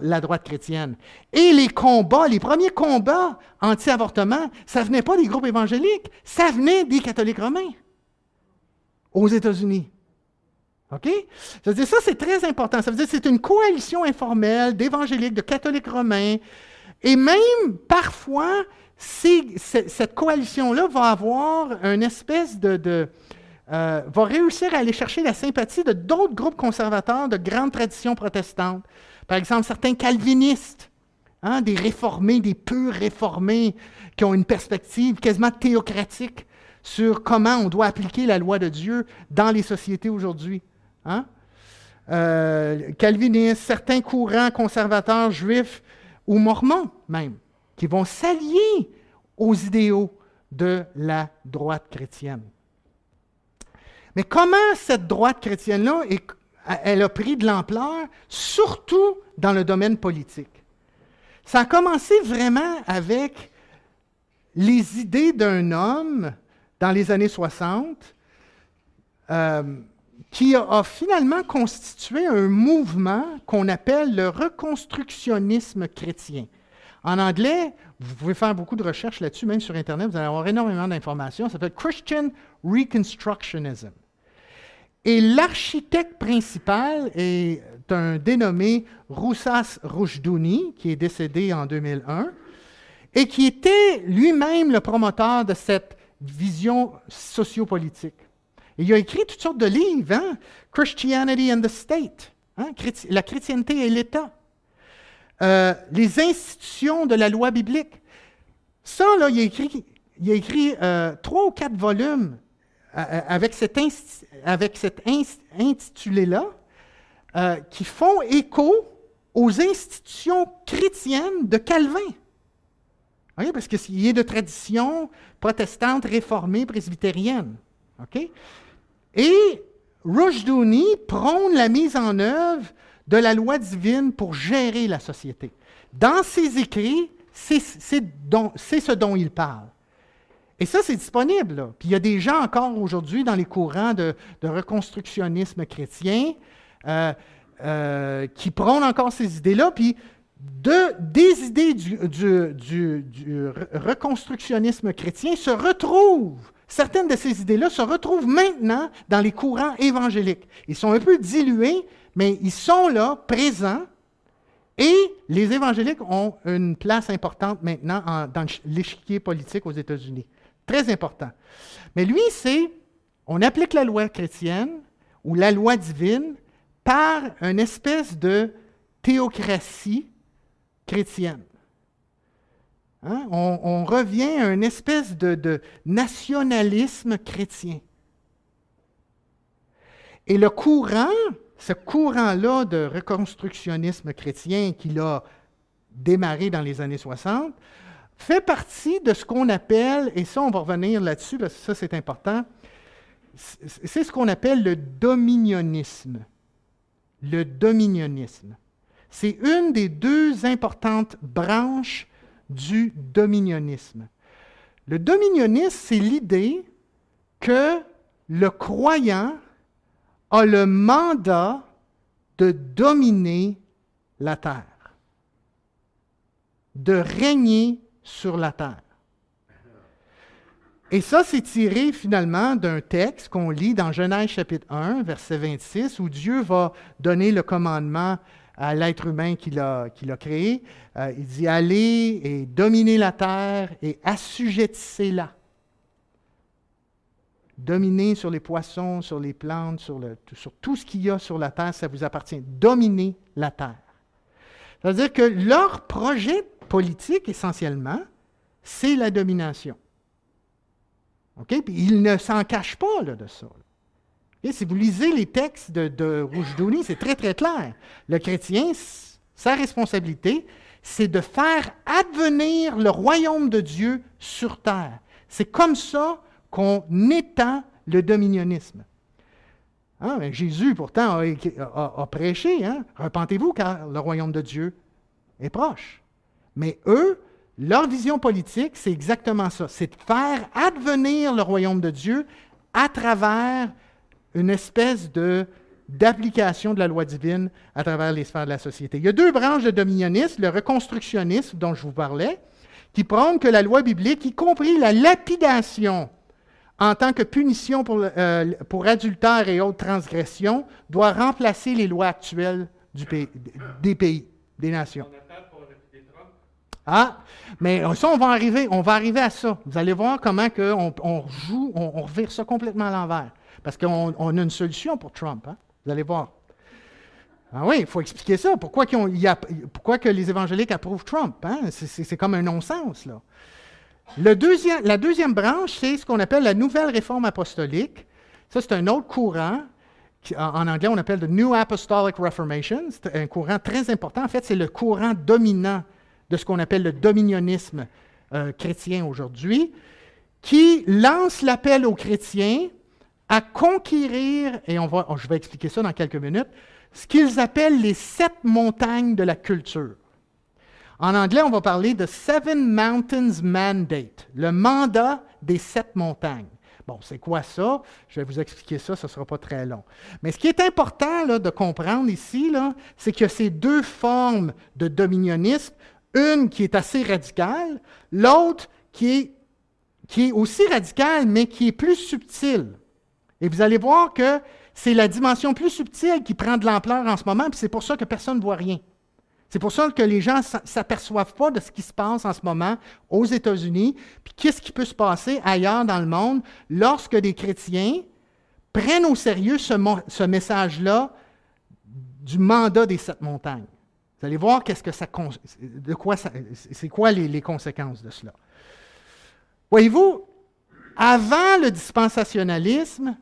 la droite chrétienne. Et les premiers combats anti-avortement, ça ne venait pas des groupes évangéliques, ça venait des catholiques romains aux États-Unis. OK? Ça veut dire, ça, c'est très important. Ça veut dire que c'est une coalition informelle d'évangéliques, de catholiques romains, et même, parfois, cette coalition-là va avoir une espèce va réussir à aller chercher la sympathie de d'autres groupes conservateurs de grandes traditions protestantes. Par exemple, certains calvinistes, des réformés, des purs réformés, qui ont une perspective quasiment théocratique sur comment on doit appliquer la loi de Dieu dans les sociétés aujourd'hui. Calvinistes, certains courants conservateurs juifs ou mormons même, qui vont s'allier aux idéaux de la droite chrétienne. Mais comment cette droite chrétienne-là, elle a pris de l'ampleur, surtout dans le domaine politique? Ça a commencé vraiment avec les idées d'un homme dans les années 60 qui a finalement constitué un mouvement qu'on appelle le reconstructionnisme chrétien. En anglais, vous pouvez faire beaucoup de recherches là-dessus, même sur Internet, vous allez avoir énormément d'informations. Ça s'appelle Christian Reconstructionism. Et l'architecte principal est un dénommé Roussas Roujdouni, qui est décédé en 2001, et qui était lui-même le promoteur de cette vision sociopolitique. Et il a écrit toutes sortes de livres, Christianity and the State, la chrétienté et l'État, les institutions de la loi biblique. Ça, là, il a écrit 3 ou 4 volumes avec cet intitulé-là, qui font écho aux institutions chrétiennes de Calvin. Okay? Parce qu'il est de tradition protestante, réformée, presbytérienne. Okay? Et Roujdouni prône la mise en œuvre de la loi divine pour gérer la société. Dans ses écrits, c'est ce dont il parle. Et ça, c'est disponible. Là. Puis il y a des gens encore aujourd'hui dans les courants de reconstructionnisme chrétien qui prônent encore ces idées-là. Puis des idées du reconstructionnisme chrétien se retrouvent. Certaines de ces idées-là se retrouvent maintenant dans les courants évangéliques. Ils sont un peu dilués, mais ils sont là, présents, et les évangéliques ont une place importante maintenant dans l'échiquier politique aux États-Unis. Très important. Mais lui, on applique la loi chrétienne ou la loi divine par une espèce de théocratie chrétienne. On revient à une espèce de nationalisme chrétien. Et ce courant-là de reconstructionnisme chrétien qu'il a démarré dans les années 60, fait partie de ce qu'on appelle, et ça on va revenir là-dessus parce que ça c'est important, c'est ce qu'on appelle le dominionnisme. Le dominionnisme. C'est une des 2 importantes branches du dominionnisme. Le dominionnisme, c'est l'idée que le croyant a le mandat de dominer la terre, de régner sur la terre. Et ça, c'est tiré finalement d'un texte qu'on lit dans Genèse chapitre 1, verset 26, où Dieu va donner le commandement à l'être humain qu'il a créé. Il dit « Allez et dominez la terre et assujettissez-la. » Dominez sur les poissons, sur les plantes, sur tout ce qu'il y a sur la terre, ça vous appartient. Dominez la terre. C'est-à-dire que leur projet politique, essentiellement, c'est la domination. OK? Puis ils ne s'en cachent pas là, de ça. Et si vous lisez les textes de Rushdoony, c'est très, très clair. Le chrétien, sa responsabilité, c'est de faire advenir le royaume de Dieu sur terre. C'est comme ça qu'on étend le dominionnisme. Hein, Jésus, pourtant, a prêché, hein, « Repentez-vous, car le royaume de Dieu est proche. » Mais eux, leur vision politique, c'est exactement ça. C'est de faire advenir le royaume de Dieu à travers une espèce d'application de la loi divine à travers les sphères de la société. Il y a deux branches de dominionnisme, le reconstructionnisme dont je vous parlais, qui prône que la loi biblique, y compris la lapidation en tant que punition pour adultère et autres transgressions, doit remplacer les lois actuelles des pays, des nations. Ah, mais ça, on va arriver à ça. Vous allez voir comment on revire ça complètement à l'envers. Parce qu'on a une solution pour Trump, hein? Vous allez voir. Ah oui, il faut expliquer ça. Pourquoi que les évangéliques approuvent Trump? Hein? C'est comme un non-sens, là. La deuxième branche, c'est ce qu'on appelle la nouvelle réforme apostolique. Ça, c'est un autre courant. En anglais, on appelle the New Apostolic Reformation. C'est un courant très important. En fait, c'est le courant dominant de ce qu'on appelle le dominionnisme chrétien aujourd'hui, qui lance l'appel aux chrétiens à conquérir, et je vais expliquer ça dans quelques minutes, ce qu'ils appellent les 7 montagnes de la culture. En anglais, on va parler de Seven Mountains Mandate, le mandat des 7 montagnes. Bon, c'est quoi ça? Je vais vous expliquer ça, ce ne sera pas très long. Mais ce qui est important là, de comprendre ici, là, c'est qu'il y a ces deux formes de dominionnisme, une qui est assez radicale, l'autre qui est aussi radicale, mais qui est plus subtile. Et vous allez voir que c'est la dimension plus subtile qui prend de l'ampleur en ce moment, puis c'est pour ça que personne ne voit rien. C'est pour ça que les gens ne s'aperçoivent pas de ce qui se passe en ce moment aux États-Unis, puis qu'est-ce qui peut se passer ailleurs dans le monde lorsque des chrétiens prennent au sérieux ce message-là du mandat des 7 montagnes. Vous allez voir c'est quoi les conséquences de cela. Voyez-vous, avant le dispensationalisme,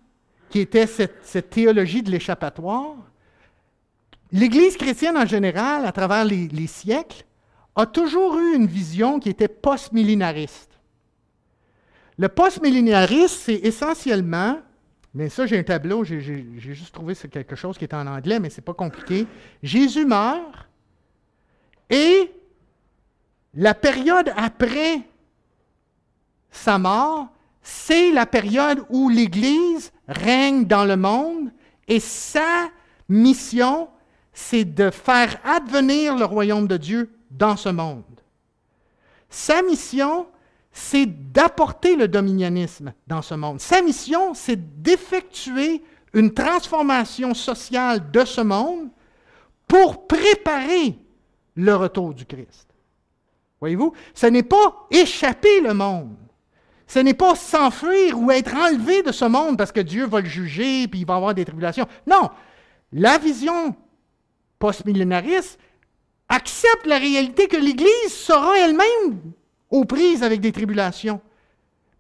qui était cette théologie de l'échappatoire, l'Église chrétienne en général, à travers les siècles, a toujours eu une vision qui était post-millénariste. Le post-millénarisme, c'est essentiellement, mais ça j'ai un tableau, j'ai juste trouvé c'est quelque chose qui est en anglais, mais ce n'est pas compliqué. Jésus meurt et la période après sa mort, c'est la période où l'Église règne dans le monde et sa mission, c'est de faire advenir le royaume de Dieu dans ce monde. Sa mission, c'est d'apporter le dominionnisme dans ce monde. Sa mission, c'est d'effectuer une transformation sociale de ce monde pour préparer le retour du Christ. Voyez-vous, ce n'est pas échapper le monde. Ce n'est pas s'enfuir ou être enlevé de ce monde parce que Dieu va le juger et il va y avoir des tribulations. Non, la vision post-millénariste accepte la réalité que l'Église sera elle-même aux prises avec des tribulations.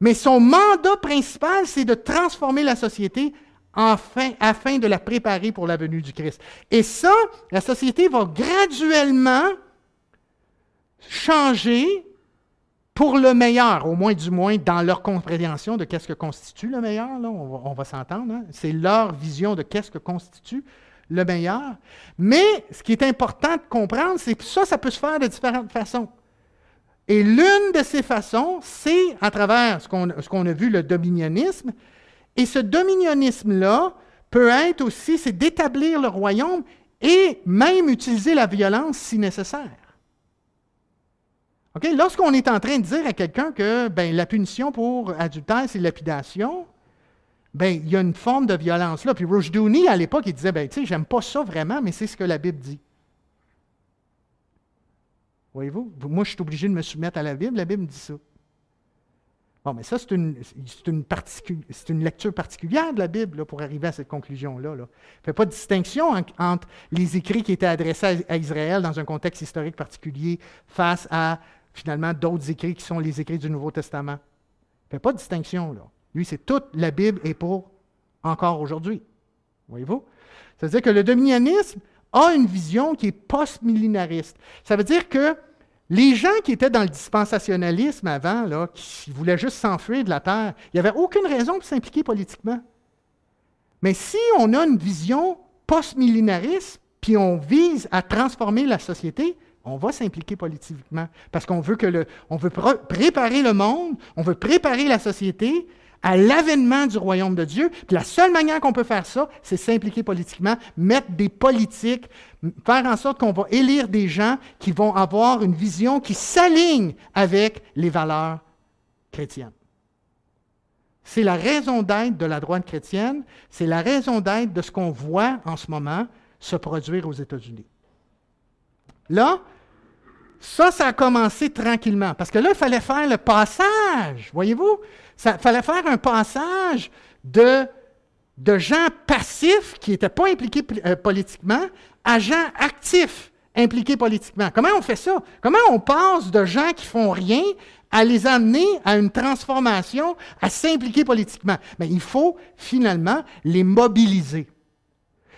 Mais son mandat principal, c'est de transformer la société afin de la préparer pour la venue du Christ. Et ça, la société va graduellement changer pour le meilleur, au moins du moins dans leur compréhension de qu'est-ce que constitue le meilleur. Là, on va s'entendre. Hein? C'est leur vision de qu'est-ce que constitue le meilleur. Mais ce qui est important de comprendre, c'est que ça peut se faire de différentes façons. Et l'une de ces façons, c'est à travers ce qu'on a vu, le dominionnisme. Et ce dominionnisme-là peut être aussi, c'est d'établir le royaume et même utiliser la violence si nécessaire. Okay? Lorsqu'on est en train de dire à quelqu'un que la punition pour adultère, c'est lapidation, il y a une forme de violence là. Puis Rushdoony, à l'époque, il disait, tu sais, j'aime pas ça vraiment, mais c'est ce que la Bible dit. Voyez-vous? Moi, je suis obligé de me soumettre à la Bible me dit ça. Bon, mais ça, c'est une lecture particulière de la Bible là, pour arriver à cette conclusion-là. Là. Il ne fait pas de distinction entre les écrits qui étaient adressés à Israël dans un contexte historique particulier face à, finalement, d'autres écrits qui sont les écrits du Nouveau Testament. Il ne fait pas de distinction. Là. Lui, c'est toute la Bible est pour encore aujourd'hui. Voyez-vous? Ça veut dire que le dominianisme a une vision qui est post-millénariste. Ça veut dire que les gens qui étaient dans le dispensationalisme avant, là, qui voulaient juste s'enfuir de la terre, il n'y avait aucune raison pour s'impliquer politiquement. Mais si on a une vision post-millénariste, puis on vise à transformer la société, on va s'impliquer politiquement. Parce qu'on veut préparer le monde, on veut préparer la société à l'avènement du royaume de Dieu. Puis la seule manière qu'on peut faire ça, c'est s'impliquer politiquement, mettre des politiques, faire en sorte qu'on va élire des gens qui vont avoir une vision qui s'aligne avec les valeurs chrétiennes. C'est la raison d'être de la droite chrétienne, c'est la raison d'être de ce qu'on voit en ce moment se produire aux États-Unis. Là, ça a commencé tranquillement, parce que là, il fallait faire le passage, voyez-vous? Il fallait faire un passage de gens passifs qui n'étaient pas impliqués politiquement à gens actifs impliqués politiquement. Comment on fait ça? Comment on passe de gens qui font rien à les amener à une transformation, à s'impliquer politiquement? Mais il faut finalement les mobiliser.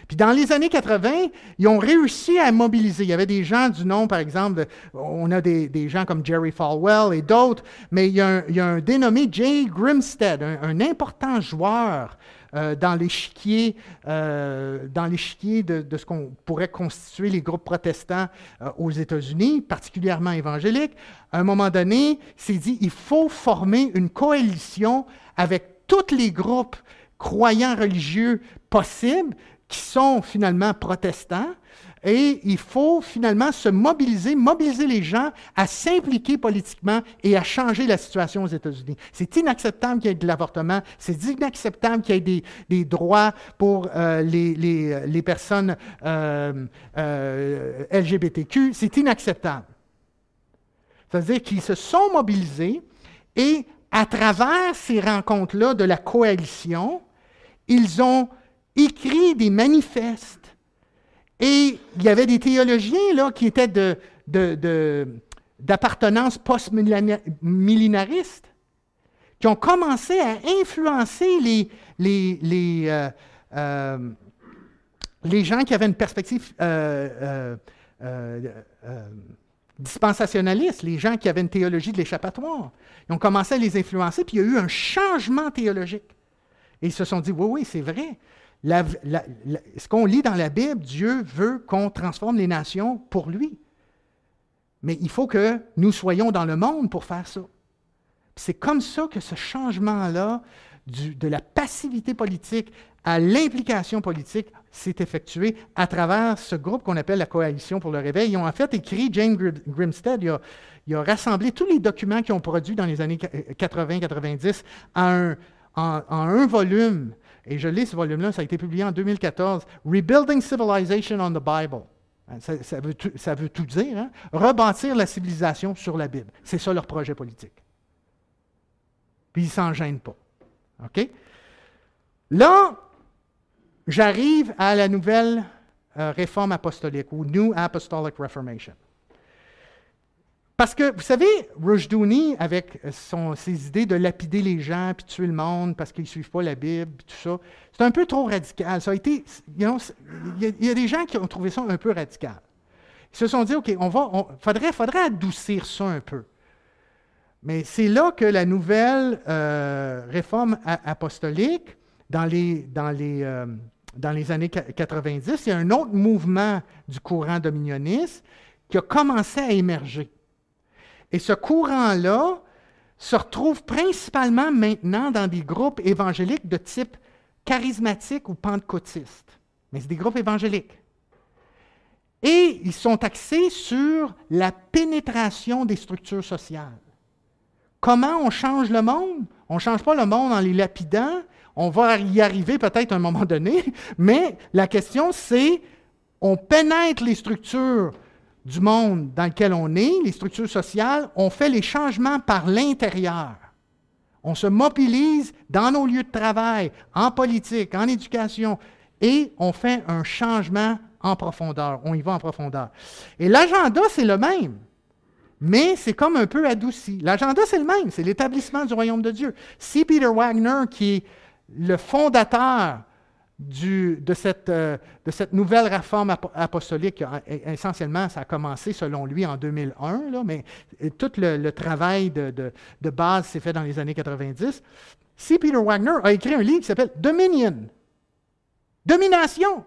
Puis dans les années 80, ils ont réussi à mobiliser. Il y avait des gens du nom, par exemple, on a des gens comme Jerry Falwell et d'autres, mais il y a un dénommé Jay Grimstead, un important joueur dans l'échiquier de ce qu'on pourrait constituer les groupes protestants aux États-Unis, particulièrement évangéliques. À un moment donné, il s'est dit, il faut former une coalition avec tous les groupes croyants religieux possibles, qui sont finalement protestants, et il faut finalement se mobiliser les gens à s'impliquer politiquement et à changer la situation aux États-Unis. C'est inacceptable qu'il y ait de l'avortement, c'est inacceptable qu'il y ait des droits pour les personnes LGBTQ, c'est inacceptable. C'est-à-dire qu'ils se sont mobilisés et à travers ces rencontres-là de la coalition, ils ont écrit des manifestes. Et il y avait des théologiens là, qui étaient d'appartenance post-millénariste, qui ont commencé à influencer les gens qui avaient une perspective dispensationaliste, les gens qui avaient une théologie de l'échappatoire. Ils ont commencé à les influencer, puis il y a eu un changement théologique. Et ils se sont dit, oui, c'est vrai. Ce qu'on lit dans la Bible, Dieu veut qu'on transforme les nations pour lui. Mais il faut que nous soyons dans le monde pour faire ça. C'est comme ça que ce changement-là, de la passivité politique à l'implication politique, s'est effectué à travers ce groupe qu'on appelle la Coalition pour le réveil. Ils ont en fait écrit, Jane Grimstead, il a rassemblé tous les documents qu'ils ont produits dans les années 80-90 en un volume. Et je lis ce volume-là, ça a été publié en 2014, Rebuilding Civilization on the Bible. Ça veut tout dire, hein? Rebâtir la civilisation sur la Bible. C'est ça leur projet politique. Puis ils ne s'en gênent pas. OK? Là, j'arrive à la nouvelle réforme apostolique, ou New Apostolic Reformation. Parce que, vous savez, Rushdoony, avec ses idées de lapider les gens, puis tuer le monde parce qu'ils ne suivent pas la Bible, puis tout ça, c'est un peu trop radical. Ça a été, il y a des gens qui ont trouvé ça un peu radical. Ils se sont dit, OK, faudrait adoucir ça un peu. Mais c'est là que la nouvelle réforme apostolique, dans les années 90, il y a un autre mouvement du courant dominionniste qui a commencé à émerger. Et ce courant-là se retrouve principalement maintenant dans des groupes évangéliques de type charismatique ou pentecôtiste. Mais c'est des groupes évangéliques. Et ils sont axés sur la pénétration des structures sociales. Comment on change le monde? On ne change pas le monde en les lapidant. On va y arriver peut-être à un moment donné, mais la question c'est, on pénètre les structures du monde dans lequel on est, les structures sociales, on fait les changements par l'intérieur. On se mobilise dans nos lieux de travail, en politique, en éducation, et on fait un changement en profondeur. On y va en profondeur. Et l'agenda, c'est le même, mais c'est comme un peu adouci. L'agenda, c'est le même, c'est l'établissement du royaume de Dieu. C. Peter Wagner, qui est le fondateur de cette nouvelle réforme apostolique. Essentiellement, ça a commencé, selon lui, en 2001, là, mais tout le travail de base s'est fait dans les années 90. C. Peter Wagner a écrit un livre qui s'appelle Dominion. Domination.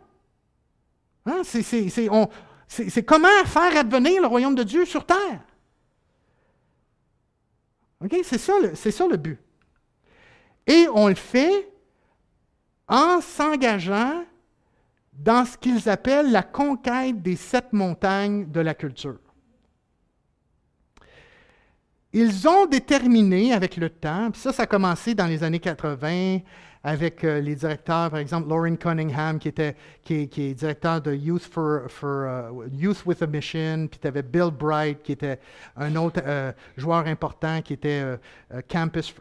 Hein? C'est comment faire advenir le royaume de Dieu sur terre. Okay? C'est ça le but. Et on le fait en s'engageant dans ce qu'ils appellent la conquête des 7 montagnes de la culture. Ils ont déterminé avec le temps, puis ça a commencé dans les années 80 avec les directeurs, par exemple, Lauren Cunningham, qui est directeur de Youth with a Mission, puis tu avais Bill Bright, qui était un autre joueur important, qui était Campus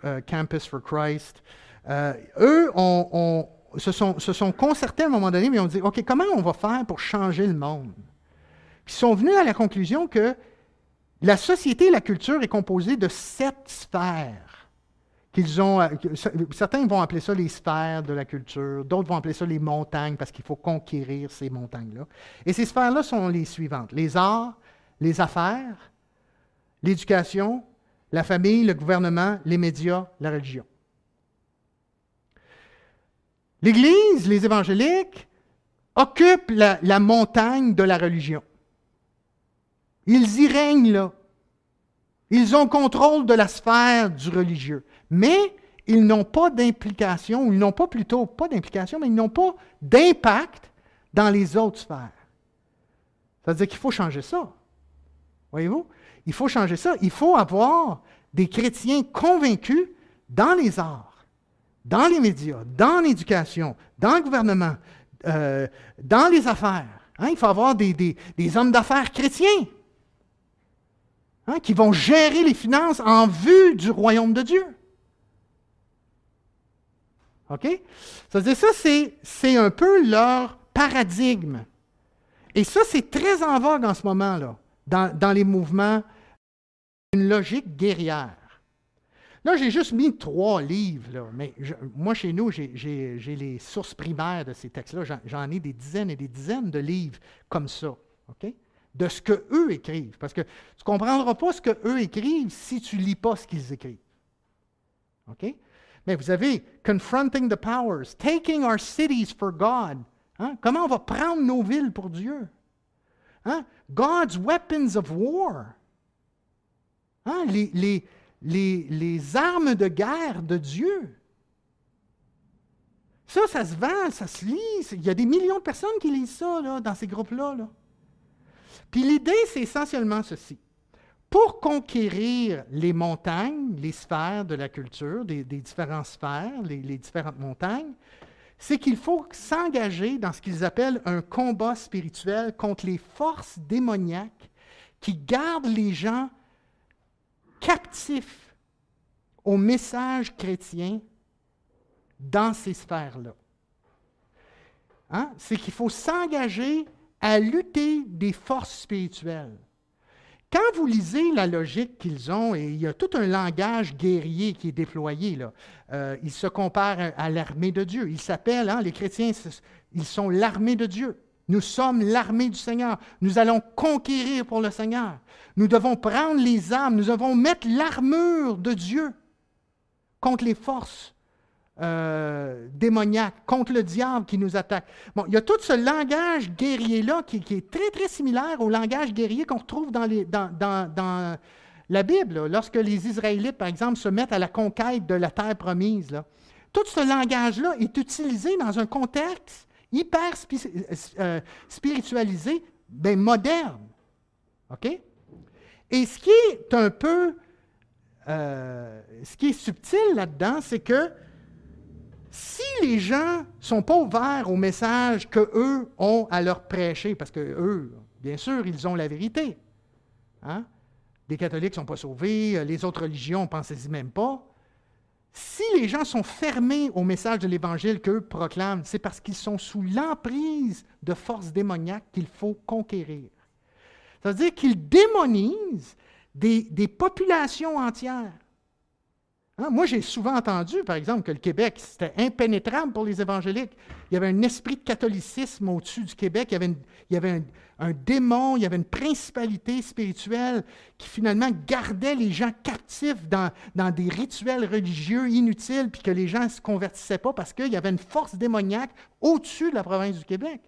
for Christ. Eux se sont concertés à un moment donné, mais ils ont dit, OK, comment on va faire pour changer le monde? Puis ils sont venus à la conclusion que la société et la culture est composée de 7 sphères. Certains vont appeler ça les sphères de la culture, d'autres vont appeler ça les montagnes, parce qu'il faut conquérir ces montagnes-là. Et ces sphères-là sont les suivantes: les arts, les affaires, l'éducation, la famille, le gouvernement, les médias, la religion. L'Église, les évangéliques, occupent la montagne de la religion. Ils y règnent là. Ils ont contrôle de la sphère du religieux. Mais ils n'ont pas d'implication, ils n'ont pas d'implication, mais ils n'ont pas d'impact dans les autres sphères. Ça veut dire qu'il faut changer ça. Voyez-vous? Il faut changer ça. Il faut avoir des chrétiens convaincus dans les arts, dans les médias, dans l'éducation, dans le gouvernement, dans les affaires. Hein? Il faut avoir des hommes d'affaires chrétiens qui vont gérer les finances en vue du royaume de Dieu. OK? Ça veut dire ça, c'est un peu leur paradigme. Et ça, c'est très en vogue en ce moment-là, dans les mouvements, une logique guerrière. Là, j'ai juste mis 3 livres, là, mais moi, chez nous, j'ai les sources primaires de ces textes-là. J'en ai des dizaines et des dizaines de livres comme ça, OK? De ce qu'eux écrivent. Parce que tu ne comprendras pas ce qu'eux écrivent si tu ne lis pas ce qu'ils écrivent. OK? Mais vous avez « Confronting the Powers »,« Taking our cities for God ». Hein? Comment on va prendre nos villes pour Dieu? Hein? « God's weapons of war ». Hein? Les armes de guerre de Dieu. Ça se vend, ça se lit. Il y a des millions de personnes qui lisent ça là, dans ces groupes-là. Là. Puis l'idée, c'est essentiellement ceci. Pour conquérir les montagnes, les sphères de la culture, des différentes sphères, les différentes montagnes, c'est qu'il faut s'engager dans ce qu'ils appellent un combat spirituel contre les forces démoniaques qui gardent les gens captifs au message chrétien dans ces sphères-là. Hein? C'est qu'il faut s'engager à lutter des forces spirituelles. Quand vous lisez la logique qu'ils ont, et il y a tout un langage guerrier qui est déployé, là, ils se comparent à l'armée de Dieu. Ils s'appellent, les chrétiens, ils sont l'armée de Dieu. Nous sommes l'armée du Seigneur. Nous allons conquérir pour le Seigneur. Nous devons prendre les armes, nous devons mettre l'armure de Dieu contre les forces démoniaques, contre le diable qui nous attaque. Bon, il y a tout ce langage guerrier-là qui est très, très similaire au langage guerrier qu'on retrouve dans la Bible. Là, lorsque les Israélites, par exemple, se mettent à la conquête de la terre promise, là, tout ce langage-là est utilisé dans un contexte hyper spiritualisé, bien moderne. OK? Et ce qui est un peu, ce qui est subtil là-dedans, c'est que si les gens ne sont pas ouverts au message qu'eux ont à leur prêcher, parce qu'eux, bien sûr, ils ont la vérité. Hein? Les catholiques ne sont pas sauvés, les autres religions, pensez-y même pas. Si les gens sont fermés au message de l'Évangile qu'eux proclament, c'est parce qu'ils sont sous l'emprise de forces démoniaques qu'il faut conquérir. Ça veut dire qu'ils démonisent des populations entières. Hein? Moi, j'ai souvent entendu, par exemple, que le Québec, c'était impénétrable pour les évangéliques. Il y avait un esprit de catholicisme au-dessus du Québec. Il y avait un démon, il y avait une principalité spirituelle qui finalement gardait les gens captifs dans des rituels religieux inutiles, puis que les gens ne se convertissaient pas parce qu'il y avait une force démoniaque au-dessus de la province du Québec,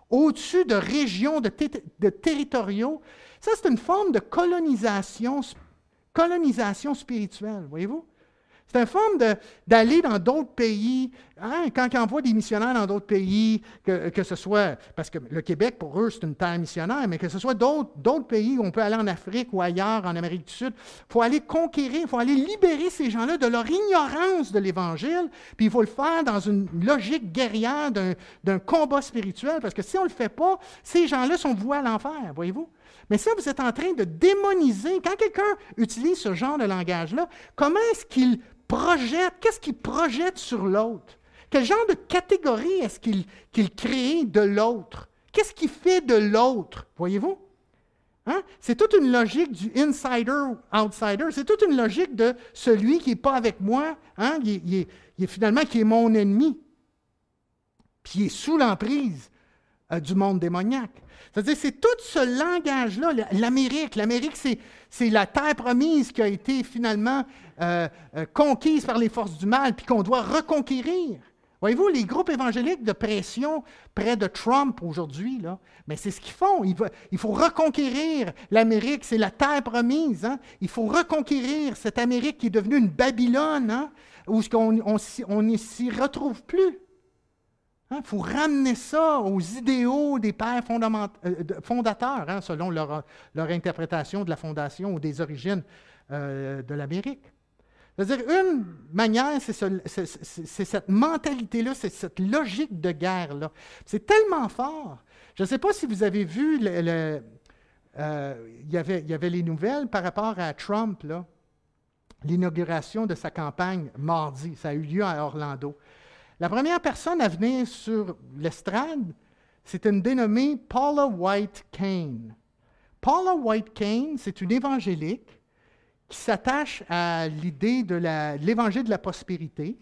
au-dessus de régions, de territoriaux. Ça, c'est une forme de colonisation spirituelle, voyez-vous? C'est une forme d'aller dans d'autres pays, hein, quand ils envoient des missionnaires dans d'autres pays, que ce soit, parce que le Québec, pour eux, c'est une terre missionnaire, mais que ce soit d'autres pays où on peut aller en Afrique ou ailleurs, en Amérique du Sud, il faut aller conquérir, il faut aller libérer ces gens-là de leur ignorance de l'Évangile, puis il faut le faire dans une logique guerrière d'un combat spirituel, parce que si on ne le fait pas, ces gens-là sont voués à l'enfer, voyez-vous? Mais ça, vous êtes en train de démoniser. Quand quelqu'un utilise ce genre de langage-là, comment est-ce qu'il projette, qu'est-ce qu'il projette sur l'autre? Quel genre de catégorie est-ce qu'il crée de l'autre? Qu'est-ce qu'il fait de l'autre? Voyez-vous? Hein? C'est toute une logique du insider-outsider. C'est toute une logique de celui qui n'est pas avec moi, hein? Il est finalement qui est mon ennemi. Puis il est sous l'emprise du monde démoniaque. C'est-à-dire, c'est tout ce langage-là, l'Amérique. L'Amérique, c'est la terre promise qui a été finalement conquise par les forces du mal, puis qu'on doit reconquérir. Voyez-vous, les groupes évangéliques de pression près de Trump aujourd'hui, là, mais c'est ce qu'ils font. Il faut reconquérir l'Amérique, c'est la terre promise. Hein? Il faut reconquérir cette Amérique qui est devenue une Babylone, hein, où on ne s'y retrouve plus. Il faut ramener ça aux idéaux des pères fondateurs, hein, selon leur interprétation de la fondation ou des origines de l'Amérique. C'est-à-dire, une manière, c'est cette mentalité-là, c'est cette logique de guerre-là. C'est tellement fort. Je ne sais pas si vous avez vu, il y avait les nouvelles par rapport à Trump, l'inauguration de sa campagne mardi. Ça a eu lieu à Orlando. La première personne à venir sur l'estrade, c'est une dénommée Paula White Cain. Paula White Cain, c'est une évangélique qui s'attache à l'idée de l'évangile de la prospérité.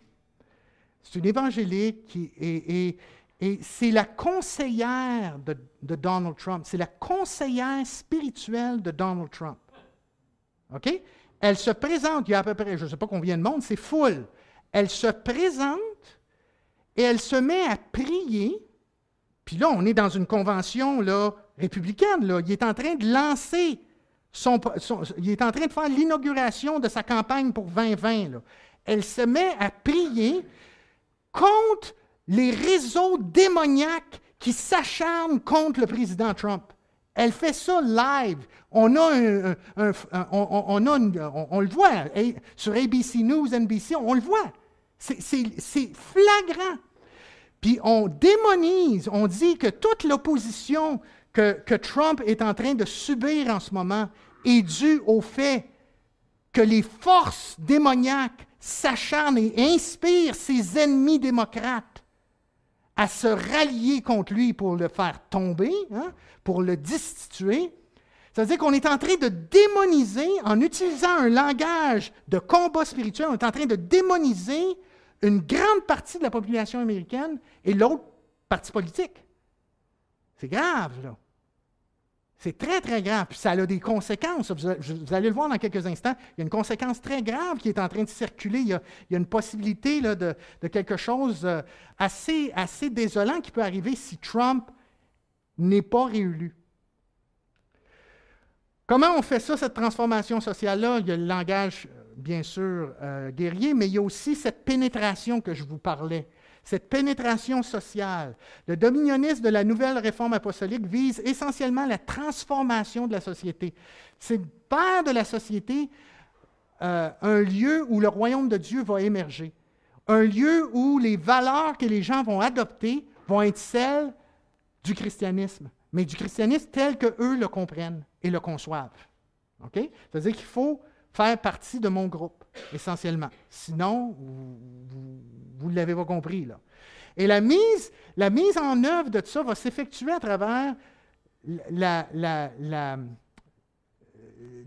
C'est une évangélique et c'est la conseillère de Donald Trump. C'est la conseillère spirituelle de Donald Trump. OK? Elle se présente, il y a à peu près, je ne sais pas combien de monde, c'est full. Elle se présente et elle se met à prier. Puis là, on est dans une convention là, républicaine. Là. Il est en train de lancer il est en train de faire l'inauguration de sa campagne pour 2020. Là. Elle se met à prier contre les réseaux démoniaques qui s'acharnent contre le président Trump. Elle fait ça live. On le voit sur ABC News, NBC, on le voit. C'est flagrant. Puis on démonise, on dit que toute l'opposition que Trump est en train de subir en ce moment est due au fait que les forces démoniaques s'acharnent et inspirent ses ennemis démocrates à se rallier contre lui pour le faire tomber, hein, pour le destituer. C'est-à-dire qu'on est en train de démoniser, en utilisant un langage de combat spirituel, on est en train de démoniser une grande partie de la population américaine et l'autre parti politique. C'est grave, là. C'est très, très grave. Puis ça a des conséquences. Vous allez le voir dans quelques instants. Il y a une conséquence très grave qui est en train de circuler. Il y a une possibilité là, de quelque chose assez désolant qui peut arriver si Trump n'est pas réélu. Comment on fait ça, cette transformation sociale-là? Il y a le langage, bien sûr, guerrier, mais il y a aussi cette pénétration que je vous parlais. Cette pénétration sociale. Le dominionnisme de la nouvelle réforme apostolique vise essentiellement la transformation de la société. C'est faire de la société un lieu où le royaume de Dieu va émerger. Un lieu où les valeurs que les gens vont adopter vont être celles du christianisme, mais du christianisme tel qu'eux le comprennent et le conçoivent. OK? C'est-à-dire qu'il faut faire partie de mon groupe, essentiellement. Sinon, vous ne l'avez pas compris, là. Et la mise en œuvre de tout ça va s'effectuer à travers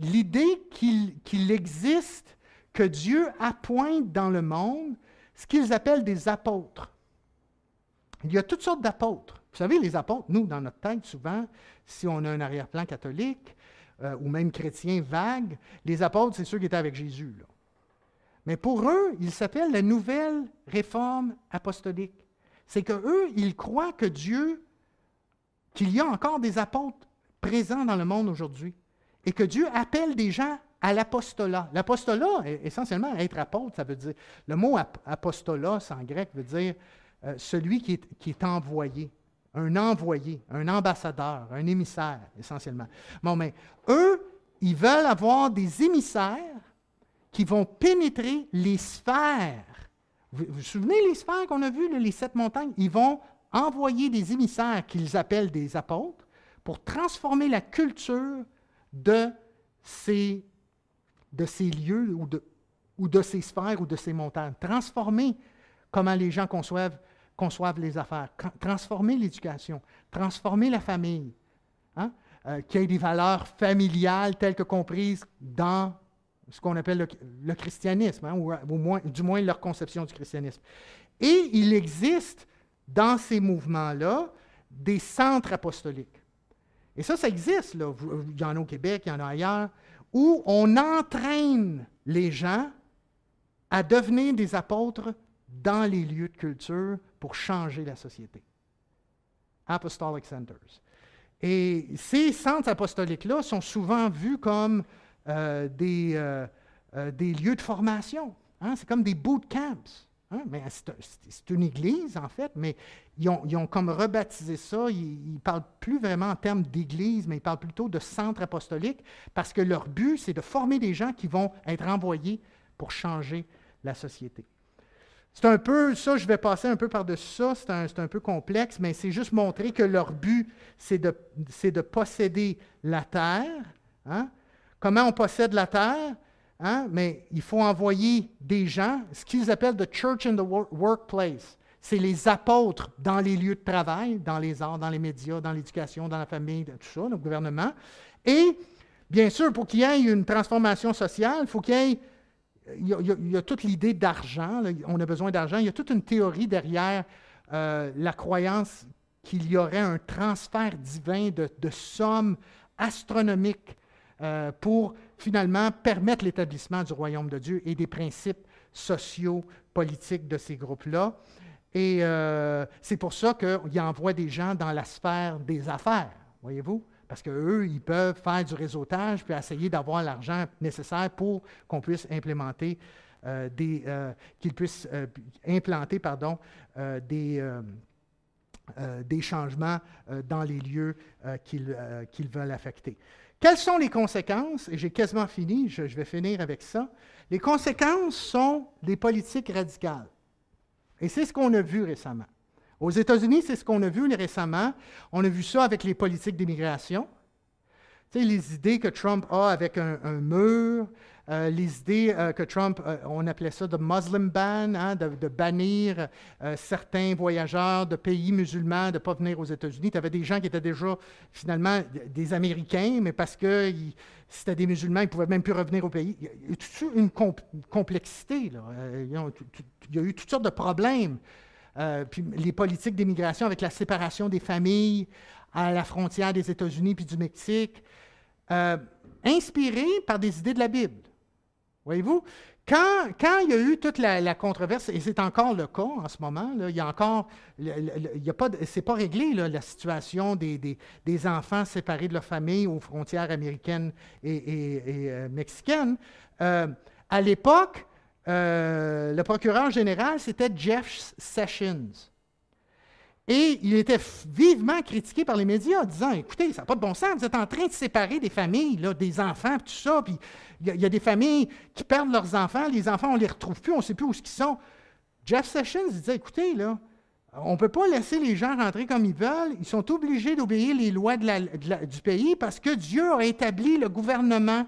l'idée qu'il existe que Dieu appointe dans le monde ce qu'ils appellent des apôtres. Il y a toutes sortes d'apôtres. Vous savez, les apôtres, nous, dans notre tête, souvent, si on a un arrière-plan catholique ou même chrétien vague, les apôtres, c'est ceux qui étaient avec Jésus, là. Mais pour eux, ils s'appellent la nouvelle réforme apostolique. C'est qu'eux, ils croient que Dieu, qu'il y a encore des apôtres présents dans le monde aujourd'hui et que Dieu appelle des gens à l'apostolat. L'apostolat, essentiellement, être apôtre, ça veut dire, le mot apostolat, en grec, veut dire celui qui est envoyé, un ambassadeur, un émissaire, essentiellement. Bon, mais eux, ils veulent avoir des émissaires qui vont pénétrer les sphères. Vous vous souvenez les sphères qu'on a vues, là, les 7 montagnes? Ils vont envoyer des émissaires qu'ils appellent des apôtres pour transformer la culture de ces lieux ou de ces sphères ou de ces montagnes. Transformer comment les gens conçoivent les affaires. Transformer l'éducation. Transformer la famille. Hein? Qu'il y ait des valeurs familiales telles que comprises dans ce qu'on appelle le christianisme, hein, ou du moins leur conception du christianisme. Et il existe dans ces mouvements-là des centres apostoliques. Et ça existe, là. Il y en a au Québec, il y en a ailleurs, où on entraîne les gens à devenir des apôtres dans les lieux de culture pour changer la société. Apostolic Centers. Et ces centres apostoliques-là sont souvent vus comme des lieux de formation. Hein? C'est comme des bootcamps. Hein? Mais c'est une église, en fait, mais ils ont comme rebaptisé ça. Ils ne parlent plus vraiment en termes d'église, mais ils parlent plutôt de centre apostolique, parce que leur but, c'est de former des gens qui vont être envoyés pour changer la société. C'est un peu, ça, je vais passer un peu par-dessus ça, c'est un peu complexe, mais c'est juste montrer que leur but, c'est de posséder la terre. Hein? Comment on possède la terre? Hein? Mais il faut envoyer des gens, ce qu'ils appellent the church in the workplace. C'est les apôtres dans les lieux de travail, dans les arts, dans les médias, dans l'éducation, dans la famille, tout ça, le gouvernement. Et, bien sûr, pour qu'il y ait une transformation sociale, il faut qu'il y ait... Il y a toute l'idée d'argent, là, on a besoin d'argent. Il y a toute une théorie derrière la croyance qu'il y aurait un transfert divin de sommes astronomiques pour finalement permettre l'établissement du royaume de Dieu et des principes sociaux, politiques de ces groupes-là. Et c'est pour ça qu'il envoie des gens dans la sphère des affaires, voyez-vous? Parce qu'eux, ils peuvent faire du réseautage puis essayer d'avoir l'argent nécessaire pour qu'on puisse implémenter qu'ils puissent implanter des changements dans les lieux qu'ils veulent affecter. Quelles sont les conséquences? Et j'ai quasiment fini, je vais finir avec ça. Les conséquences sont des politiques radicales. Et c'est ce qu'on a vu récemment. Aux États-Unis, c'est ce qu'on a vu récemment. On a vu ça avec les politiques d'immigration. Tu sais, les idées que Trump a avec un mur, les idées que Trump, on appelait ça de Muslim ban, hein, de bannir certains voyageurs de pays musulmans de ne pas venir aux États-Unis. Tu avais des gens qui étaient déjà finalement des Américains, mais parce que c'était des musulmans, ils ne pouvaient même plus revenir au pays. Il y a toute une complexité, là. Il y a eu toutes sortes de problèmes. Puis les politiques d'immigration avec la séparation des familles à la frontière des États-Unis puis du Mexique, inspirées par des idées de la Bible. Voyez-vous? Quand il y a eu toute la controverse, et c'est encore le cas en ce moment, là, il y a encore, c'est pas réglé là, la situation des enfants séparés de leur famille aux frontières américaines et mexicaines. À l'époque, le procureur général, c'était Jeff Sessions. Et il était vivement critiqué par les médias en disant « Écoutez, ça n'a pas de bon sens, vous êtes en train de séparer des familles, là, des enfants, tout ça, puis il y a des familles qui perdent leurs enfants, les enfants, on ne les retrouve plus, on ne sait plus où ils sont. » Jeff Sessions disait « Écoutez, là, on ne peut pas laisser les gens rentrer comme ils veulent, ils sont obligés d'obéir les lois du pays parce que Dieu a établi le gouvernement.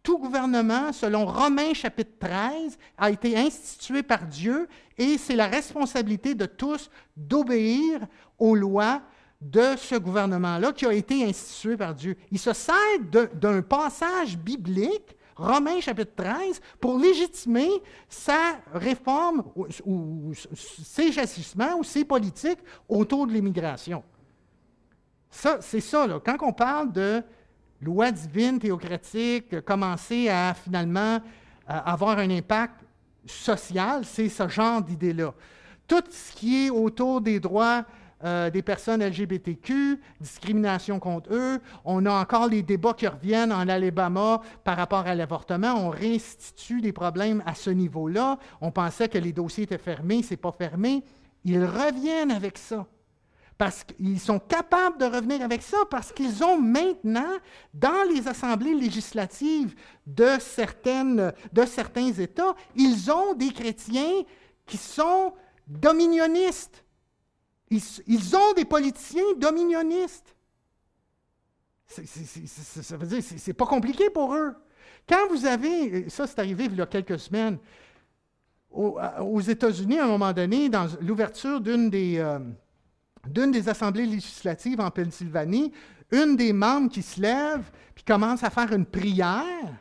Tout gouvernement, selon Romains chapitre 13, a été institué par Dieu et c'est la responsabilité de tous d'obéir aux lois de ce gouvernement-là qui a été institué par Dieu. Il se sert d'un passage biblique, Romains chapitre 13, pour légitimer sa réforme ou ses agissements ou ses politiques autour de l'immigration. Ça, c'est ça, là. Quand on parle de loi divine, théocratique, commencer à finalement avoir un impact social, c'est ce genre d'idée-là. Tout ce qui est autour des droits des personnes LGBTQ, discrimination contre eux, on a encore les débats qui reviennent en Alabama par rapport à l'avortement, on réinstitue des problèmes à ce niveau-là, on pensait que les dossiers étaient fermés, c'est pas fermé, ils reviennent avec ça. Parce qu'ils sont capables de revenir avec ça, parce qu'ils ont maintenant, dans les assemblées législatives de certains États, ils ont des chrétiens qui sont dominionnistes. Ils ont des politiciens dominionnistes. Ça veut dire que c'est pas compliqué pour eux. Quand vous avez, ça c'est arrivé il y a quelques semaines, aux États-Unis, à un moment donné, dans l'ouverture d'une des assemblées législatives en Pennsylvanie, une des membres qui se lève puis commence à faire une prière,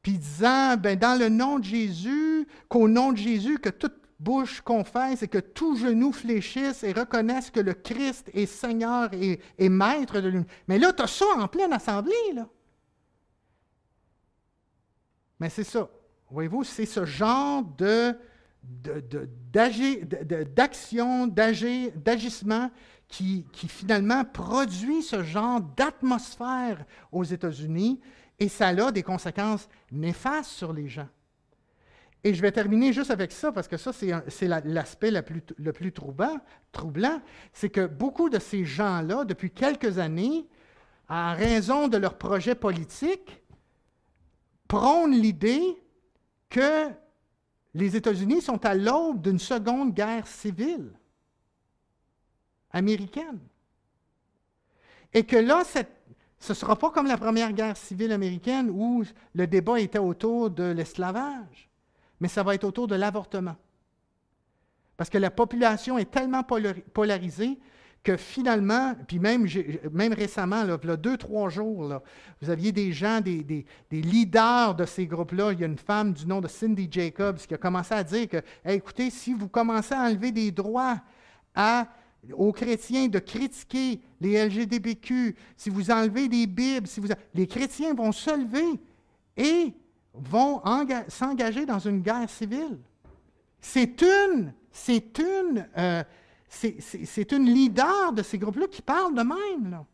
puis disant, dans le nom de Jésus, qu'au nom de Jésus, que toute bouche confesse et que tout genou fléchisse et reconnaisse que le Christ est Seigneur et Maître de l'univers. Mais là, tu as ça en pleine assemblée, là. Mais c'est ça. Voyez-vous, c'est ce genre d'action, d'agissement qui finalement produit ce genre d'atmosphère aux États-Unis et ça a des conséquences néfastes sur les gens. Et je vais terminer juste avec ça, parce que ça, c'est l'aspect le plus troublant, c'est que beaucoup de ces gens-là, depuis quelques années, en raison de leurs projets politiques, prônent l'idée que les États-Unis sont à l'aube d'une seconde guerre civile américaine. Et que là, ce ne sera pas comme la première guerre civile américaine où le débat était autour de l'esclavage, mais ça va être autour de l'avortement. Parce que la population est tellement polarisée que finalement, puis même récemment, là, il y a 2-3 jours, là, vous aviez des gens, des leaders de ces groupes-là. Il y a une femme du nom de Cindy Jacobs qui a commencé à dire que, hey, écoutez, si vous commencez à enlever des droits aux chrétiens de critiquer les LGBTQ, si vous enlevez des Bibles, les chrétiens vont se lever et vont s'engager dans une guerre civile. C'est une leader de ces groupes-là qui parle de même, là.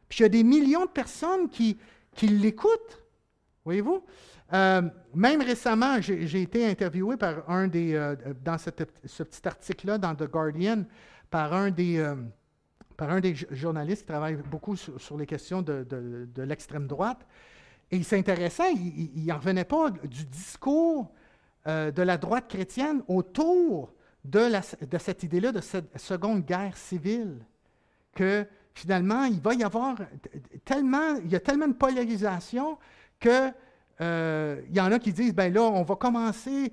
Puis il y a des millions de personnes qui l'écoutent, voyez-vous. Même récemment, j'ai été interviewé par dans ce petit article-là, dans The Guardian, par un des journalistes qui travaille beaucoup sur les questions de l'extrême droite. Et il s'intéressait, il n'en revenait pas du discours de la droite chrétienne autour de cette idée-là de cette seconde guerre civile, que finalement, il va y avoir il y a tellement de polarisation que il y en a qui disent, là, on va commencer,